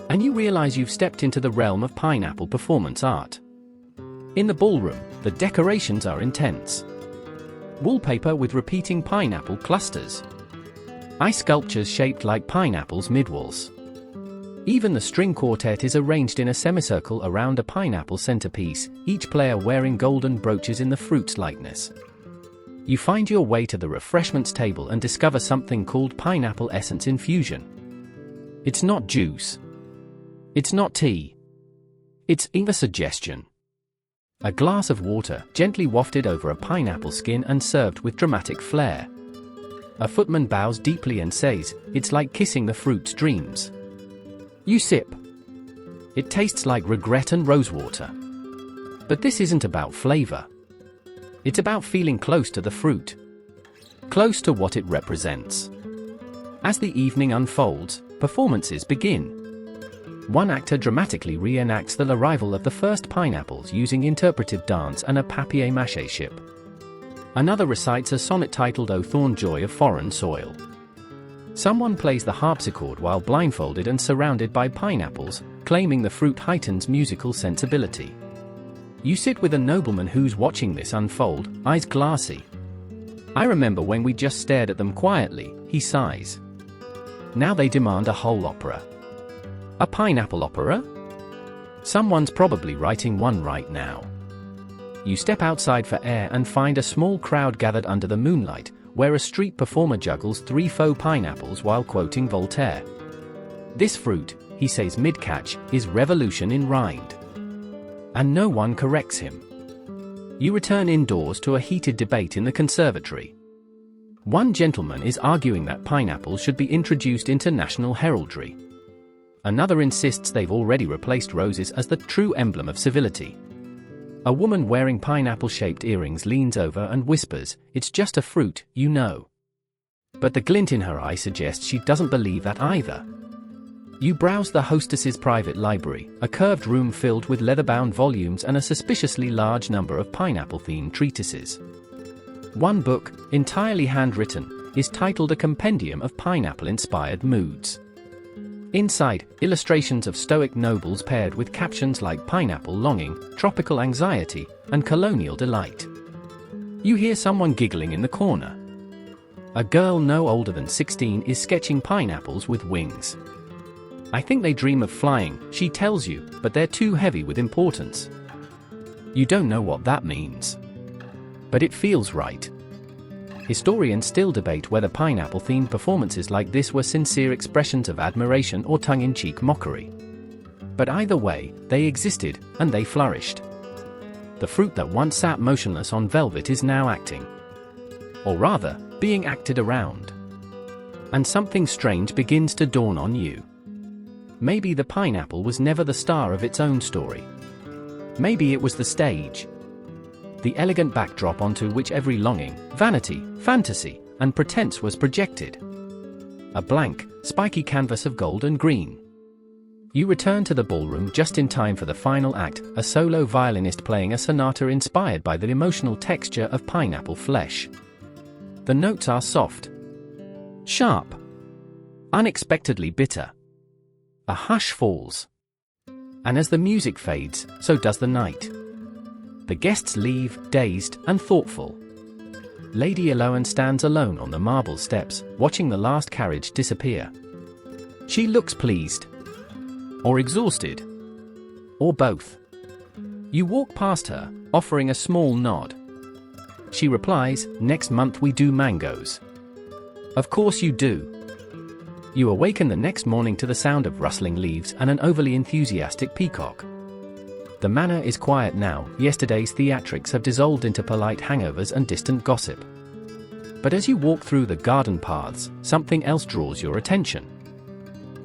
Speaker 1: And you realize you've stepped into the realm of pineapple performance art. In the ballroom, the decorations are intense. Wallpaper with repeating pineapple clusters. Ice sculptures shaped like pineapples mid-waltz. Even the string quartet is arranged in a semicircle around a pineapple centerpiece, each player wearing golden brooches in the fruit's likeness. You find your way to the refreshments table and discover something called pineapple essence infusion. It's not juice. It's not tea. It's a suggestion. A glass of water, gently wafted over a pineapple skin and served with dramatic flair. A footman bows deeply and says, "It's like kissing the fruit's dreams." You sip. It tastes like regret and rosewater. But this isn't about flavor. It's about feeling close to the fruit. Close to what it represents. As the evening unfolds, performances begin. One actor dramatically reenacts the arrival of the first pineapples using interpretive dance and a papier-mâché ship. Another recites a sonnet titled O Thorn Joy of Foreign Soil. Someone plays the harpsichord while blindfolded and surrounded by pineapples, claiming the fruit heightens musical sensibility. You sit with a nobleman who's watching this unfold, eyes glassy. I remember when we just stared at them quietly, he sighs. Now they demand a whole opera. A pineapple opera? Someone's probably writing one right now. You step outside for air and find a small crowd gathered under the moonlight, where a street performer juggles 3 faux pineapples while quoting Voltaire. This fruit, he says mid-catch, is revolution in rind. And no one corrects him. You return indoors to a heated debate in the conservatory. One gentleman is arguing that pineapples should be introduced into national heraldry. Another insists they've already replaced roses as the true emblem of civility. A woman wearing pineapple-shaped earrings leans over and whispers, "It's just a fruit, you know." But the glint in her eye suggests she doesn't believe that either. You browse the hostess's private library, a curved room filled with leather-bound volumes and a suspiciously large number of pineapple-themed treatises. One book, entirely handwritten, is titled A Compendium of Pineapple-Inspired Moods. Inside, illustrations of stoic nobles paired with captions like pineapple longing, tropical anxiety, and colonial delight. You hear someone giggling in the corner. A girl no older than 16 is sketching pineapples with wings. "I think they dream of flying," she tells you, "but they're too heavy with importance." You don't know what that means. But it feels right. Historians still debate whether pineapple-themed performances like this were sincere expressions of admiration or tongue-in-cheek mockery. But either way, they existed, and they flourished. The fruit that once sat motionless on velvet is now acting. Or rather, being acted around. And something strange begins to dawn on you. Maybe the pineapple was never the star of its own story. Maybe it was the stage. The elegant backdrop onto which every longing, vanity, fantasy, and pretense was projected. A blank, spiky canvas of gold and green. You return to the ballroom just in time for the final act, a solo violinist playing a sonata inspired by the emotional texture of pineapple flesh. The notes are soft, sharp, unexpectedly bitter. A hush falls. And as the music fades, so does the night. The guests leave, dazed and thoughtful. Lady Eloan stands alone on the marble steps, watching the last carriage disappear. She looks pleased. Or exhausted. Or both. You walk past her, offering a small nod. She replies, "Next month we do mangoes." Of course you do. You awaken the next morning to the sound of rustling leaves and an overly enthusiastic peacock. The manor is quiet now, yesterday's theatrics have dissolved into polite hangovers and distant gossip. But as you walk through the garden paths, something else draws your attention.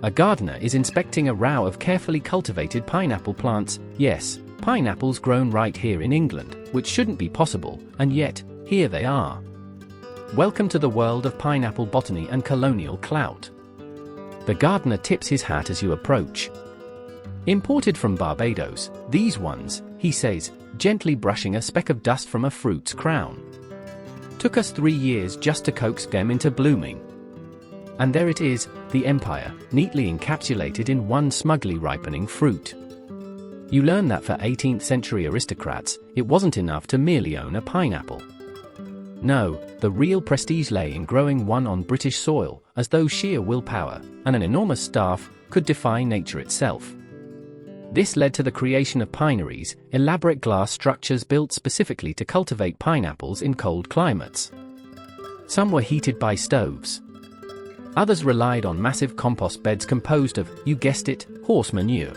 Speaker 1: A gardener is inspecting a row of carefully cultivated pineapple plants, yes, pineapples grown right here in England, which shouldn't be possible, and yet, here they are. Welcome to the world of pineapple botany and colonial clout. The gardener tips his hat as you approach. "Imported from Barbados, these ones," he says, gently brushing a speck of dust from a fruit's crown. "Took us 3 years just to coax them into blooming." And there it is, the empire, neatly encapsulated in one smugly ripening fruit. You learn that for 18th century aristocrats, it wasn't enough to merely own a pineapple. No, the real prestige lay in growing one on British soil, as though sheer willpower, and an enormous staff, could defy nature itself. This led to the creation of pineries, elaborate glass structures built specifically to cultivate pineapples in cold climates. Some were heated by stoves. Others relied on massive compost beds composed of, you guessed it, horse manure.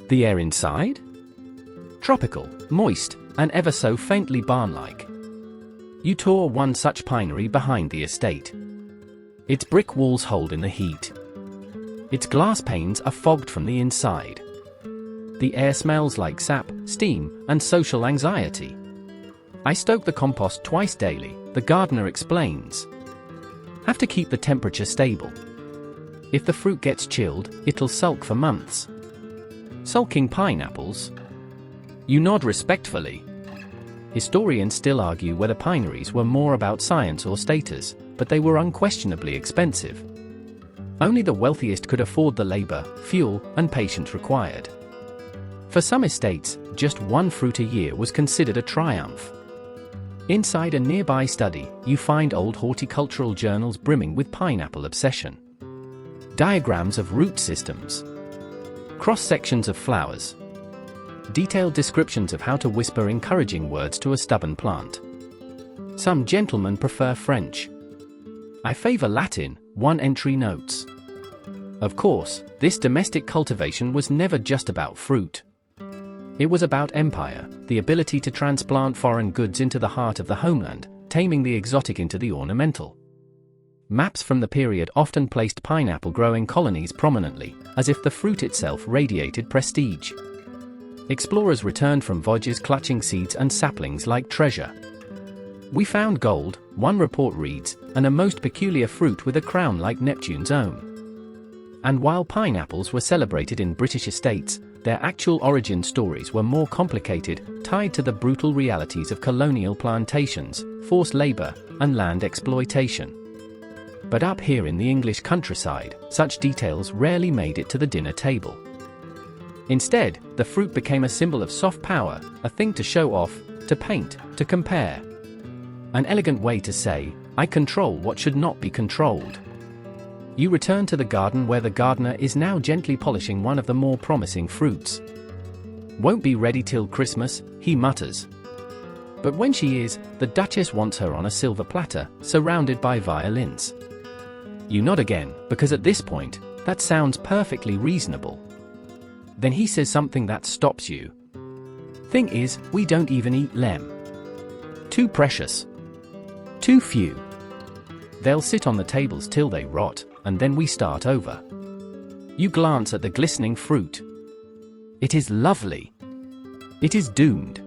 Speaker 1: The air inside? Tropical, moist, and ever so faintly barn-like. You tour one such pinery behind the estate. Its brick walls hold in the heat. Its glass panes are fogged from the inside. The air smells like sap, steam, and social anxiety. I stoke the compost twice daily, the gardener explains. Have to keep the temperature stable. If the fruit gets chilled, it'll sulk for months. Sulking pineapples? You nod respectfully. Historians still argue whether pineries were more about science or status, but they were unquestionably expensive. Only the wealthiest could afford the labor, fuel, and patience required. For some estates, just one fruit a year was considered a triumph. Inside a nearby study, you find old horticultural journals brimming with pineapple obsession. Diagrams of root systems. Cross-sections of flowers. Detailed descriptions of how to whisper encouraging words to a stubborn plant. Some gentlemen prefer French. I favor Latin, one entry notes. Of course, this domestic cultivation was never just about fruit. It was about empire, the ability to transplant foreign goods into the heart of the homeland, taming the exotic into the ornamental. Maps from the period often placed pineapple-growing colonies prominently, as if the fruit itself radiated prestige. Explorers returned from voyages clutching seeds and saplings like treasure. We found gold, one report reads, and a most peculiar fruit with a crown like Neptune's own. And while pineapples were celebrated in British estates, their actual origin stories were more complicated, tied to the brutal realities of colonial plantations, forced labor, and land exploitation. But up here in the English countryside, such details rarely made it to the dinner table. Instead, the fruit became a symbol of soft power, a thing to show off, to paint, to compare. An elegant way to say, I control what should not be controlled. You return to the garden where the gardener is now gently polishing one of the more promising fruits. Won't be ready till Christmas, he mutters. But when she is, the Duchess wants her on a silver platter, surrounded by violins. You nod again, because at this point, that sounds perfectly reasonable. Then he says something that stops you. Thing is, we don't even eat lem. Too precious. Too few. They'll sit on the tables till they rot, and then we start over. You glance at the glistening fruit. It is lovely. It is doomed.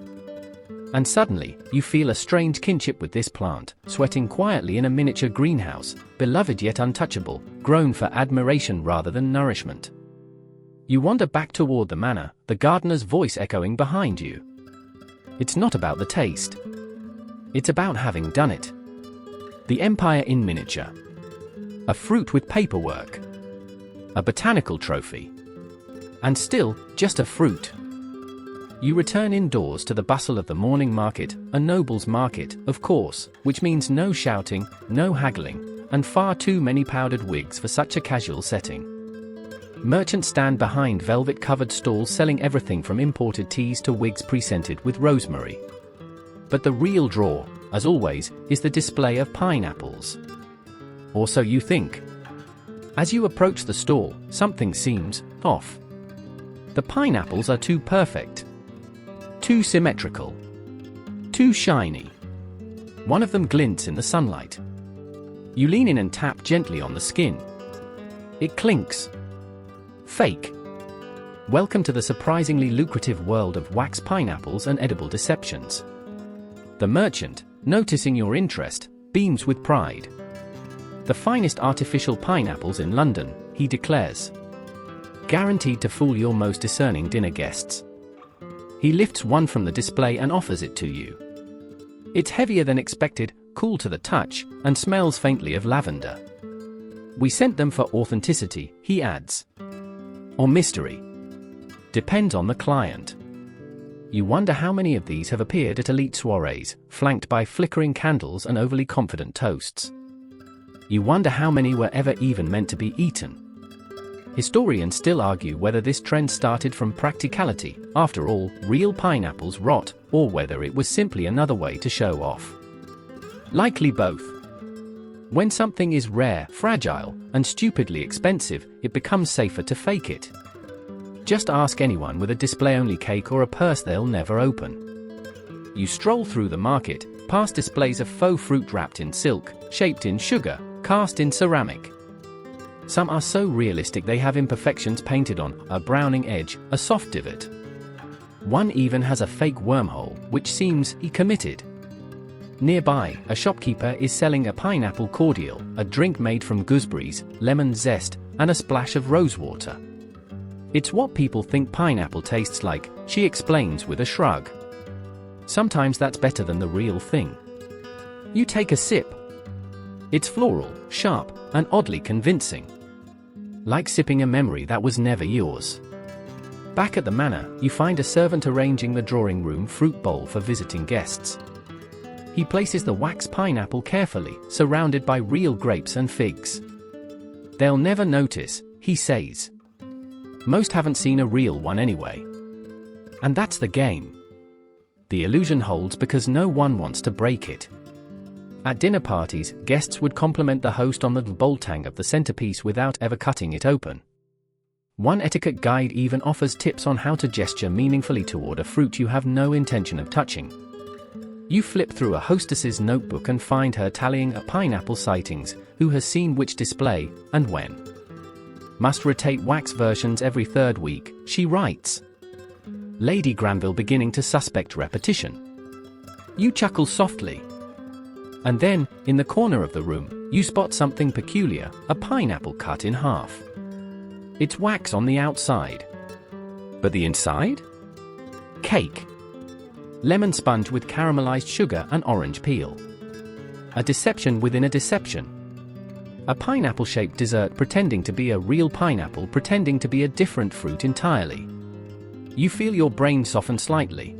Speaker 1: And suddenly, you feel a strange kinship with this plant, sweating quietly in a miniature greenhouse, beloved yet untouchable, grown for admiration rather than nourishment. You wander back toward the manor, the gardener's voice echoing behind you. It's not about the taste. It's about having done it. The empire in miniature. A fruit with paperwork. A botanical trophy. And still, just a fruit. You return indoors to the bustle of the morning market, a noble's market, of course, which means no shouting, no haggling, and far too many powdered wigs for such a casual setting. Merchants stand behind velvet-covered stalls selling everything from imported teas to wigs pre-scented with rosemary. But the real draw, as always, is the display of pineapples. Or so you think. As you approach the stall, something seems off. The pineapples are too perfect. Too symmetrical. Too shiny. One of them glints in the sunlight. You lean in and tap gently on the skin. It clinks. Fake. Welcome to the surprisingly lucrative world of wax pineapples and edible deceptions. The merchant, noticing your interest, beams with pride. The finest artificial pineapples in London, he declares. Guaranteed to fool your most discerning dinner guests. He lifts one from the display and offers it to you. It's heavier than expected, cool to the touch, and smells faintly of lavender. We sent them for authenticity, he adds. Or mystery. Depends on the client. You wonder how many of these have appeared at elite soirees, flanked by flickering candles and overly confident toasts. You wonder how many were ever even meant to be eaten. Historians still argue whether this trend started from practicality, after all, real pineapples rot, or whether it was simply another way to show off. Likely both. When something is rare, fragile, and stupidly expensive, it becomes safer to fake it. Just ask anyone with a display-only cake or a purse they'll never open. You stroll through the market, past displays of faux fruit wrapped in silk, shaped in sugar, cast in ceramic. Some are so realistic they have imperfections painted on, a browning edge, a soft divot. One even has a fake wormhole, which seems committed. Nearby, a shopkeeper is selling a pineapple cordial, a drink made from gooseberries, lemon zest, and a splash of rosewater. It's what people think pineapple tastes like, she explains with a shrug. Sometimes that's better than the real thing. You take a sip. It's floral, sharp, and oddly convincing. Like sipping a memory that was never yours. Back at the manor, you find a servant arranging the drawing room fruit bowl for visiting guests. He places the wax pineapple carefully, surrounded by real grapes and figs. They'll never notice, he says. Most haven't seen a real one anyway. And that's the game. The illusion holds because no one wants to break it. At dinner parties, guests would compliment the host on the boltang of the centerpiece without ever cutting it open. One etiquette guide even offers tips on how to gesture meaningfully toward a fruit you have no intention of touching. You flip through a hostess's notebook and find her tallying pineapple sightings, who has seen which display, and when. Must rotate wax versions every third week, she writes. Lady Granville beginning to suspect repetition. You chuckle softly. And then, in the corner of the room, you spot something peculiar, a pineapple cut in half. It's wax on the outside. But the inside? Cake. Lemon sponge with caramelized sugar and orange peel. A deception within a deception. A pineapple-shaped dessert pretending to be a real pineapple pretending to be a different fruit entirely. You feel your brain soften slightly.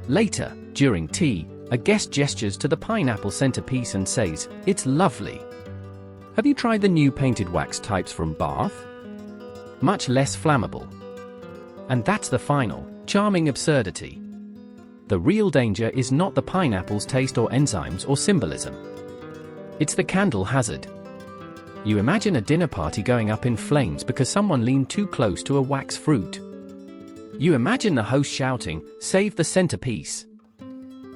Speaker 1: Later, during tea, a guest gestures to the pineapple centerpiece and says, "It's lovely. Have you tried the new painted wax types from Bath? Much less flammable." And that's the final, charming absurdity. The real danger is not the pineapple's taste or enzymes or symbolism. It's the candle hazard. You imagine a dinner party going up in flames because someone leaned too close to a wax fruit. You imagine the host shouting, "Save the centerpiece."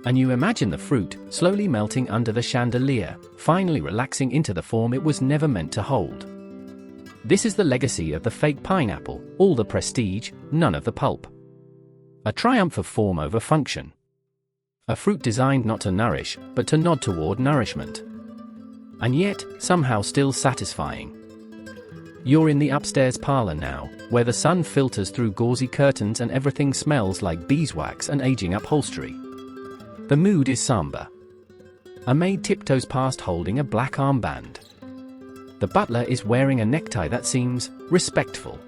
Speaker 1: And you imagine the fruit slowly melting under the chandelier, finally relaxing into the form it was never meant to hold. This is the legacy of the fake pineapple, all the prestige, none of the pulp. A triumph of form over function. A fruit designed not to nourish, but to nod toward nourishment. And yet, somehow still satisfying. You're in the upstairs parlor now, where the sun filters through gauzy curtains and everything smells like beeswax and aging upholstery. The mood is somber. A maid tiptoes past holding a black armband. The butler is wearing a necktie that seems respectful.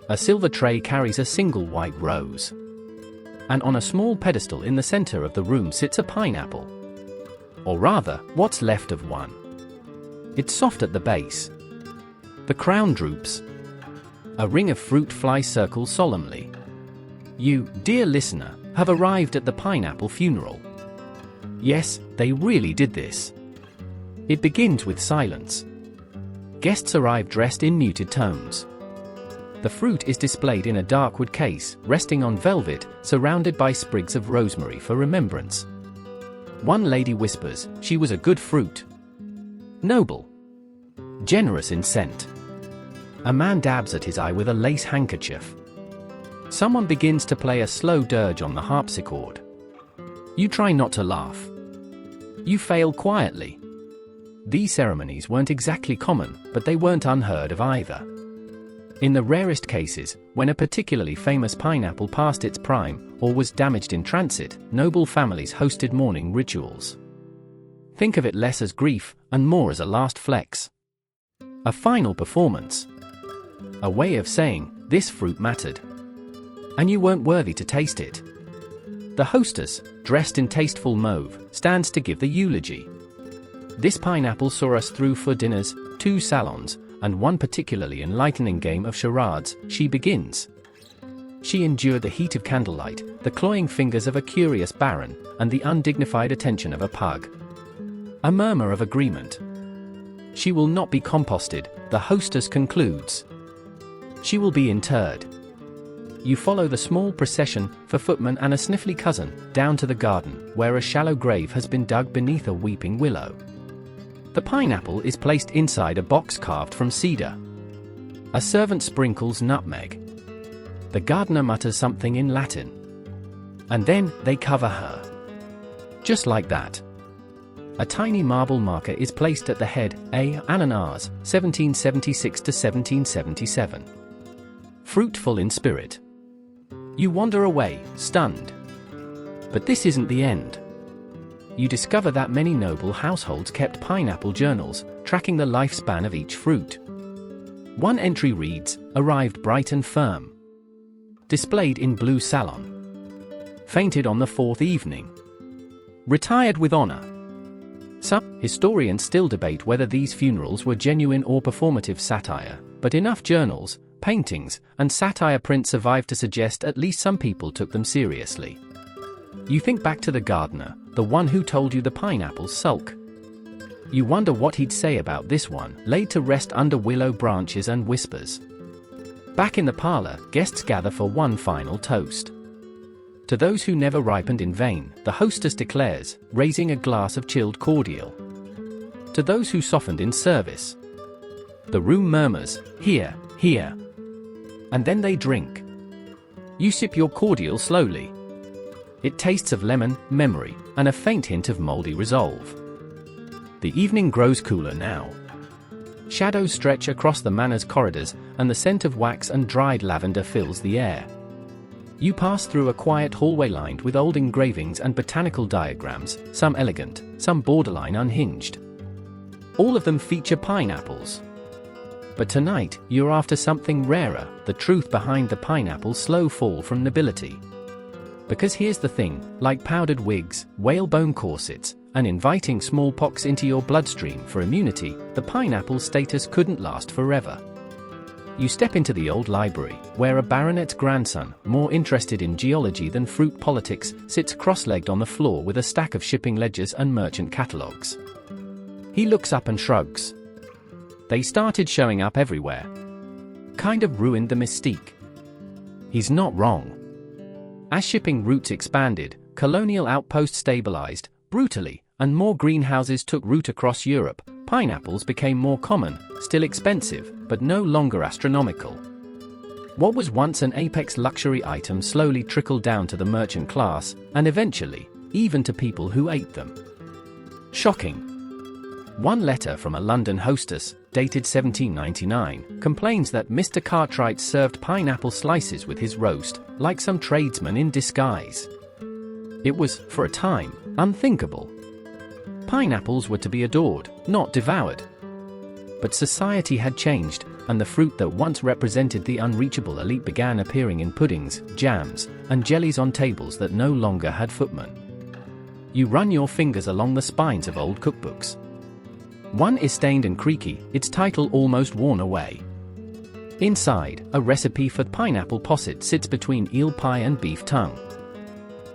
Speaker 1: A silver tray carries a single white rose. And on a small pedestal in the center of the room sits a pineapple. Or rather, what's left of one. It's soft at the base. The crown droops. A ring of fruit flies circles solemnly. You, dear listener, have arrived at the pineapple funeral. Yes, they really did this. It begins with silence. Guests arrive dressed in muted tones. The fruit is displayed in a dark wood case, resting on velvet, surrounded by sprigs of rosemary for remembrance. One lady whispers, she was a good fruit. Noble. Generous in scent. A man dabs at his eye with a lace handkerchief. Someone begins to play a slow dirge on the harpsichord. You try not to laugh. You fail quietly. These ceremonies weren't exactly common, but they weren't unheard of either. In the rarest cases, when a particularly famous pineapple passed its prime, or was damaged in transit, noble families hosted mourning rituals. Think of it less as grief, and more as a last flex. A final performance. A way of saying, this fruit mattered. And you weren't worthy to taste it. The hostess, dressed in tasteful mauve, stands to give the eulogy. This pineapple saw us through 4 dinners, 2 salons, and one particularly enlightening game of charades, she begins. She endured the heat of candlelight, the cloying fingers of a curious baron, and the undignified attention of a pug. A murmur of agreement. She will not be composted, the hostess concludes. She will be interred. You follow the small procession, for footman and a sniffly cousin, down to the garden, where a shallow grave has been dug beneath a weeping willow. The pineapple is placed inside a box carved from cedar. A servant sprinkles nutmeg. The gardener mutters something in Latin. And then, they cover her. Just like that. A tiny marble marker is placed at the head, Ananas, 1776 to 1777. Fruitful in spirit. You wander away, stunned. But this isn't the end. You discover that many noble households kept pineapple journals, tracking the lifespan of each fruit. One entry reads, "Arrived bright and firm. Displayed in blue salon. Fainted on the 4th evening. Retired with honor." Some historians still debate whether these funerals were genuine or performative satire, but enough journals, paintings, and satire prints survive to suggest at least some people took them seriously. You think back to the gardener, the one who told you the pineapples sulk. You wonder what he'd say about this one, laid to rest under willow branches and whispers. Back in the parlor, guests gather for one final toast. To those who never ripened in vain, the hostess declares, raising a glass of chilled cordial. To those who softened in service, the room murmurs, "Here, here." And then they drink. You sip your cordial slowly. It tastes of lemon, memory, and a faint hint of moldy resolve. The evening grows cooler now. Shadows stretch across the manor's corridors, and the scent of wax and dried lavender fills the air. You pass through a quiet hallway lined with old engravings and botanical diagrams, some elegant, some borderline unhinged. All of them feature pineapples. But tonight, you're after something rarer, the truth behind the pineapple's slow fall from nobility. Because here's the thing, like powdered wigs, whalebone corsets, and inviting smallpox into your bloodstream for immunity, the pineapple's status couldn't last forever. You step into the old library, where a baronet's grandson, more interested in geology than fruit politics, sits cross-legged on the floor with a stack of shipping ledgers and merchant catalogues. He looks up and shrugs. They started showing up everywhere. Kind of ruined the mystique. He's not wrong. As shipping routes expanded, colonial outposts stabilized, brutally, and more greenhouses took root across Europe, pineapples became more common, still expensive, but no longer astronomical. What was once an apex luxury item slowly trickled down to the merchant class, and eventually, even to people who ate them. Shocking. One letter from a London hostess, dated 1799, complains that Mr. Cartwright served pineapple slices with his roast, like some tradesman in disguise. It was, for a time, unthinkable. Pineapples were to be adored, not devoured. But society had changed, and the fruit that once represented the unreachable elite began appearing in puddings, jams, and jellies on tables that no longer had footmen. You run your fingers along the spines of old cookbooks. One is stained and creaky, its title almost worn away. Inside, a recipe for pineapple posset sits between eel pie and beef tongue.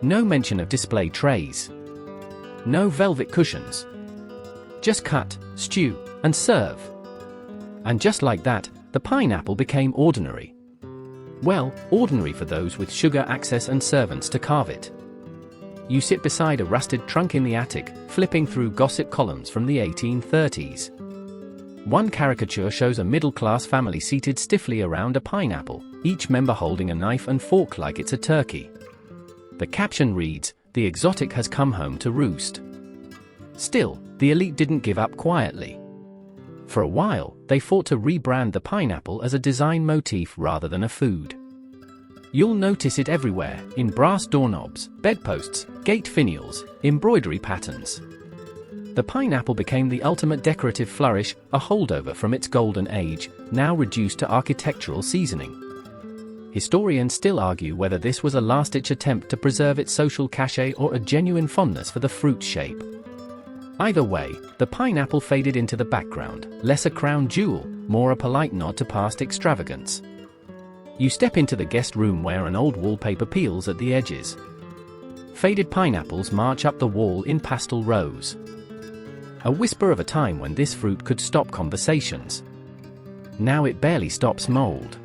Speaker 1: No mention of display trays. No velvet cushions. Just cut, stew, and serve. And just like that, the pineapple became ordinary. Well, ordinary for those with sugar access and servants to carve it. You sit beside a rusted trunk in the attic, flipping through gossip columns from the 1830s. One caricature shows a middle-class family seated stiffly around a pineapple, each member holding a knife and fork like it's a turkey. The caption reads, "The exotic has come home to roost." Still, the elite didn't give up quietly. For a while, they fought to rebrand the pineapple as a design motif rather than a food. You'll notice it everywhere, in brass doorknobs, bedposts, gate finials, embroidery patterns. The pineapple became the ultimate decorative flourish, a holdover from its golden age, now reduced to architectural seasoning. Historians still argue whether this was a last-ditch attempt to preserve its social cachet or a genuine fondness for the fruit's shape. Either way, the pineapple faded into the background, less a crown jewel, more a polite nod to past extravagance. You step into the guest room where an old wallpaper peels at the edges. Faded pineapples march up the wall in pastel rows. A whisper of a time when this fruit could stop conversations. Now it barely stops mold.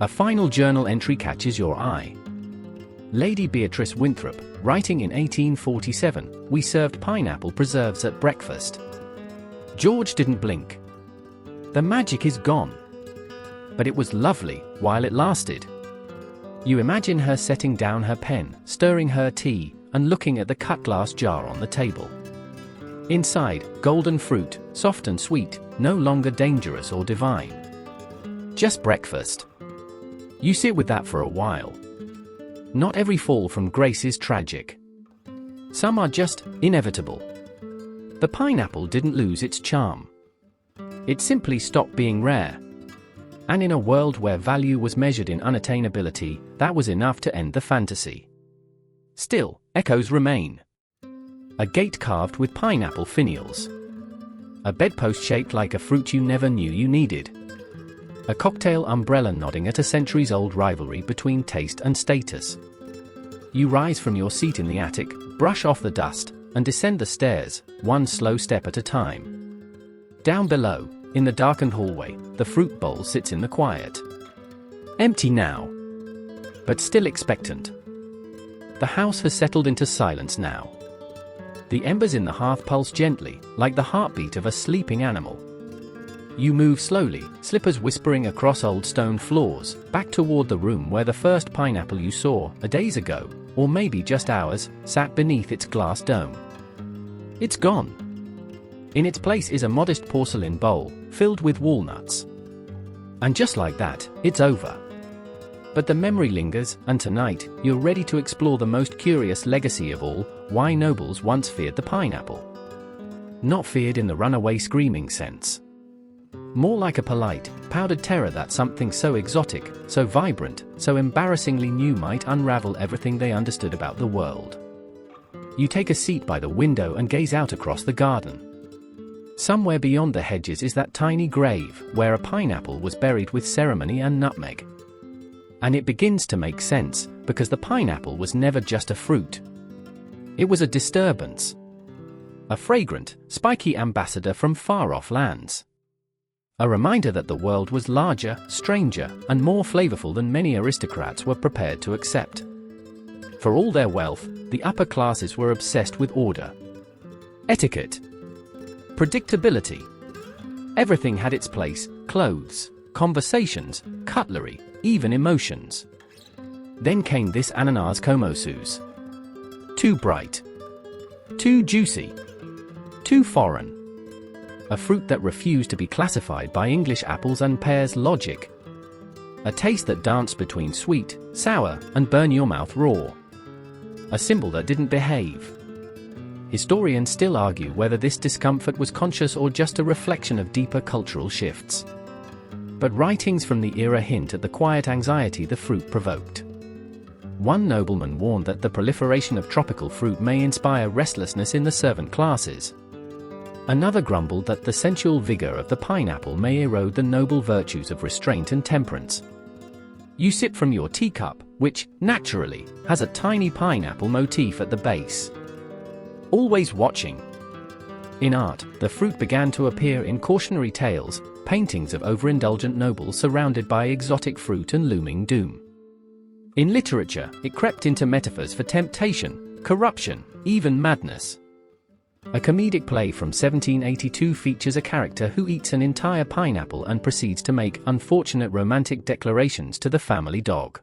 Speaker 1: A final journal entry catches your eye. Lady Beatrice Winthrop, writing in 1847, "We served pineapple preserves at breakfast." George didn't blink. The magic is gone. But it was lovely, while it lasted. You imagine her setting down her pen, stirring her tea, and looking at the cut glass jar on the table. Inside, golden fruit, soft and sweet, no longer dangerous or divine. Just breakfast. You sit with that for a while. Not every fall from grace is tragic. Some are just inevitable. The pineapple didn't lose its charm. It simply stopped being rare. And in a world where value was measured in unattainability, that was enough to end the fantasy. Still, echoes remain. A gate carved with pineapple finials. A bedpost shaped like a fruit you never knew you needed. A cocktail umbrella nodding at a centuries-old rivalry between taste and status. You rise from your seat in the attic, brush off the dust, and descend the stairs, one slow step at a time. Down below, in the darkened hallway, the fruit bowl sits in the quiet. Empty now, but still expectant. The house has settled into silence now. The embers in the hearth pulse gently, like the heartbeat of a sleeping animal. You move slowly, slippers whispering across old stone floors, back toward the room where the first pineapple you saw, days ago, or maybe just hours, sat beneath its glass dome. It's gone. In its place is a modest porcelain bowl, filled with walnuts. And just like that, it's over. But the memory lingers, and tonight, you're ready to explore the most curious legacy of all, why nobles once feared the pineapple. Not feared in the runaway screaming sense. More like a polite, powdered terror that something so exotic, so vibrant, so embarrassingly new might unravel everything they understood about the world. You take a seat by the window and gaze out across the garden. Somewhere beyond the hedges is that tiny grave, where a pineapple was buried with ceremony and nutmeg. And it begins to make sense, because the pineapple was never just a fruit. It was a disturbance. A fragrant, spiky ambassador from far-off lands. A reminder that the world was larger, stranger, and more flavorful than many aristocrats were prepared to accept. For all their wealth, the upper classes were obsessed with order. Etiquette. Predictability. Everything had its place: clothes, conversations, cutlery, even emotions. Then came this ananas komosus. Too bright. Too juicy. Too foreign. A fruit that refused to be classified by English apples and pears logic. A taste that danced between sweet, sour, and burn your mouth raw. A symbol that didn't behave. Historians still argue whether this discomfort was conscious or just a reflection of deeper cultural shifts. But writings from the era hint at the quiet anxiety the fruit provoked. One nobleman warned that the proliferation of tropical fruit may inspire restlessness in the servant classes. Another grumbled that the sensual vigor of the pineapple may erode the noble virtues of restraint and temperance. You sip from your teacup, which, naturally, has a tiny pineapple motif at the base. Always watching. In art, the fruit began to appear in cautionary tales, paintings of overindulgent nobles surrounded by exotic fruit and looming doom. In literature, it crept into metaphors for temptation, corruption, even madness. A comedic play from 1782 features a character who eats an entire pineapple and proceeds to make unfortunate romantic declarations to the family dog.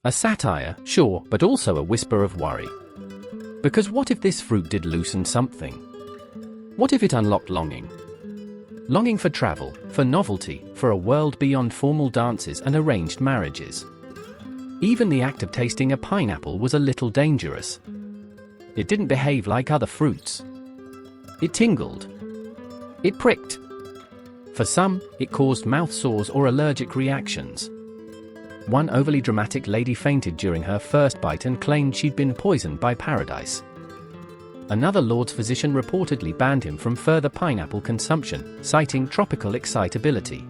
Speaker 1: A satire, sure, but also a whisper of worry. Because what if this fruit did loosen something? What if it unlocked longing? Longing for travel, for novelty, for a world beyond formal dances and arranged marriages. Even the act of tasting a pineapple was a little dangerous. It didn't behave like other fruits. It tingled. It pricked. For some, it caused mouth sores or allergic reactions. One overly dramatic lady fainted during her first bite and claimed she'd been poisoned by paradise. Another lord's physician reportedly banned him from further pineapple consumption, citing tropical excitability.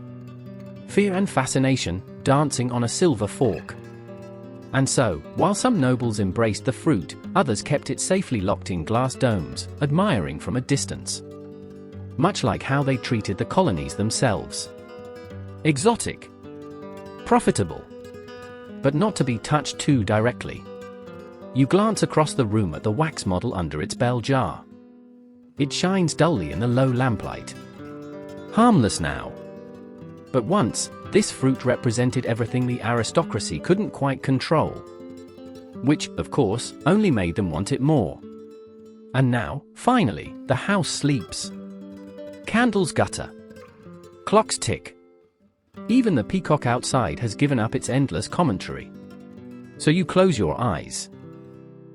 Speaker 1: Fear and fascination, dancing on a silver fork. And so, while some nobles embraced the fruit, others kept it safely locked in glass domes, admiring from a distance. Much like how they treated the colonies themselves. Exotic. Profitable. But not to be touched too directly. You glance across the room at the wax model under its bell jar. It shines dully in the low lamplight. Harmless now. But once, This fruit represented everything the aristocracy couldn't quite control, which, of course, only made them want it more. And now, finally, the house sleeps. Candles gutter. Clocks tick. Even the peacock outside has given up its endless commentary. So you close your eyes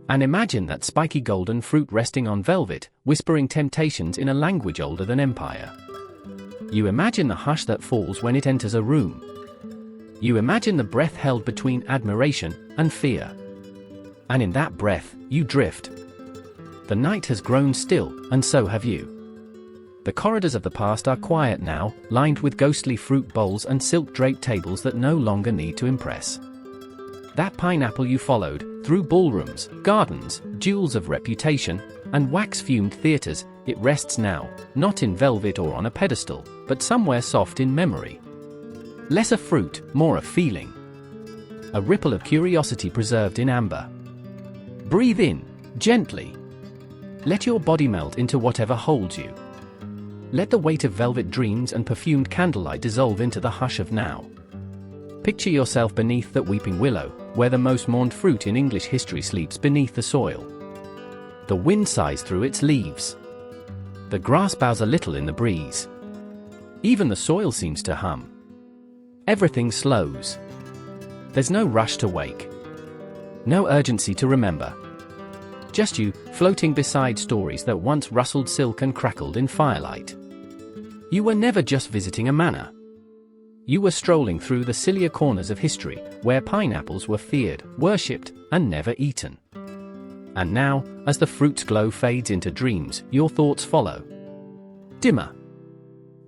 Speaker 1: and imagine that spiky golden fruit resting on velvet, whispering temptations in a language older than empire. You imagine the hush that falls when it enters a room. You imagine the breath held between admiration and fear. And in that breath, you drift. The night has grown still, and so have you. The corridors of the past are quiet now, lined with ghostly fruit bowls and silk-draped tables that no longer need to impress. That pineapple you followed, through ballrooms, gardens, jewels of reputation, and wax-fumed theaters, it rests now, not in velvet or on a pedestal, but somewhere soft in memory. Less a fruit, more a feeling. A ripple of curiosity preserved in amber. Breathe in, gently. Let your body melt into whatever holds you. Let the weight of velvet dreams and perfumed candlelight dissolve into the hush of now. Picture yourself beneath that weeping willow, where the most mourned fruit in English history sleeps beneath the soil. The wind sighs through its leaves. The grass bows a little in the breeze. Even the soil seems to hum. Everything slows. There's no rush to wake. No urgency to remember. Just you, floating beside stories that once rustled silk and crackled in firelight. You were never just visiting a manor. You were strolling through the sillier corners of history, where pineapples were feared, worshipped, and never eaten. And now, as the fruit's glow fades into dreams, your thoughts follow. Dimmer.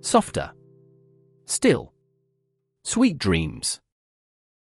Speaker 1: Softer. Still. Sweet dreams.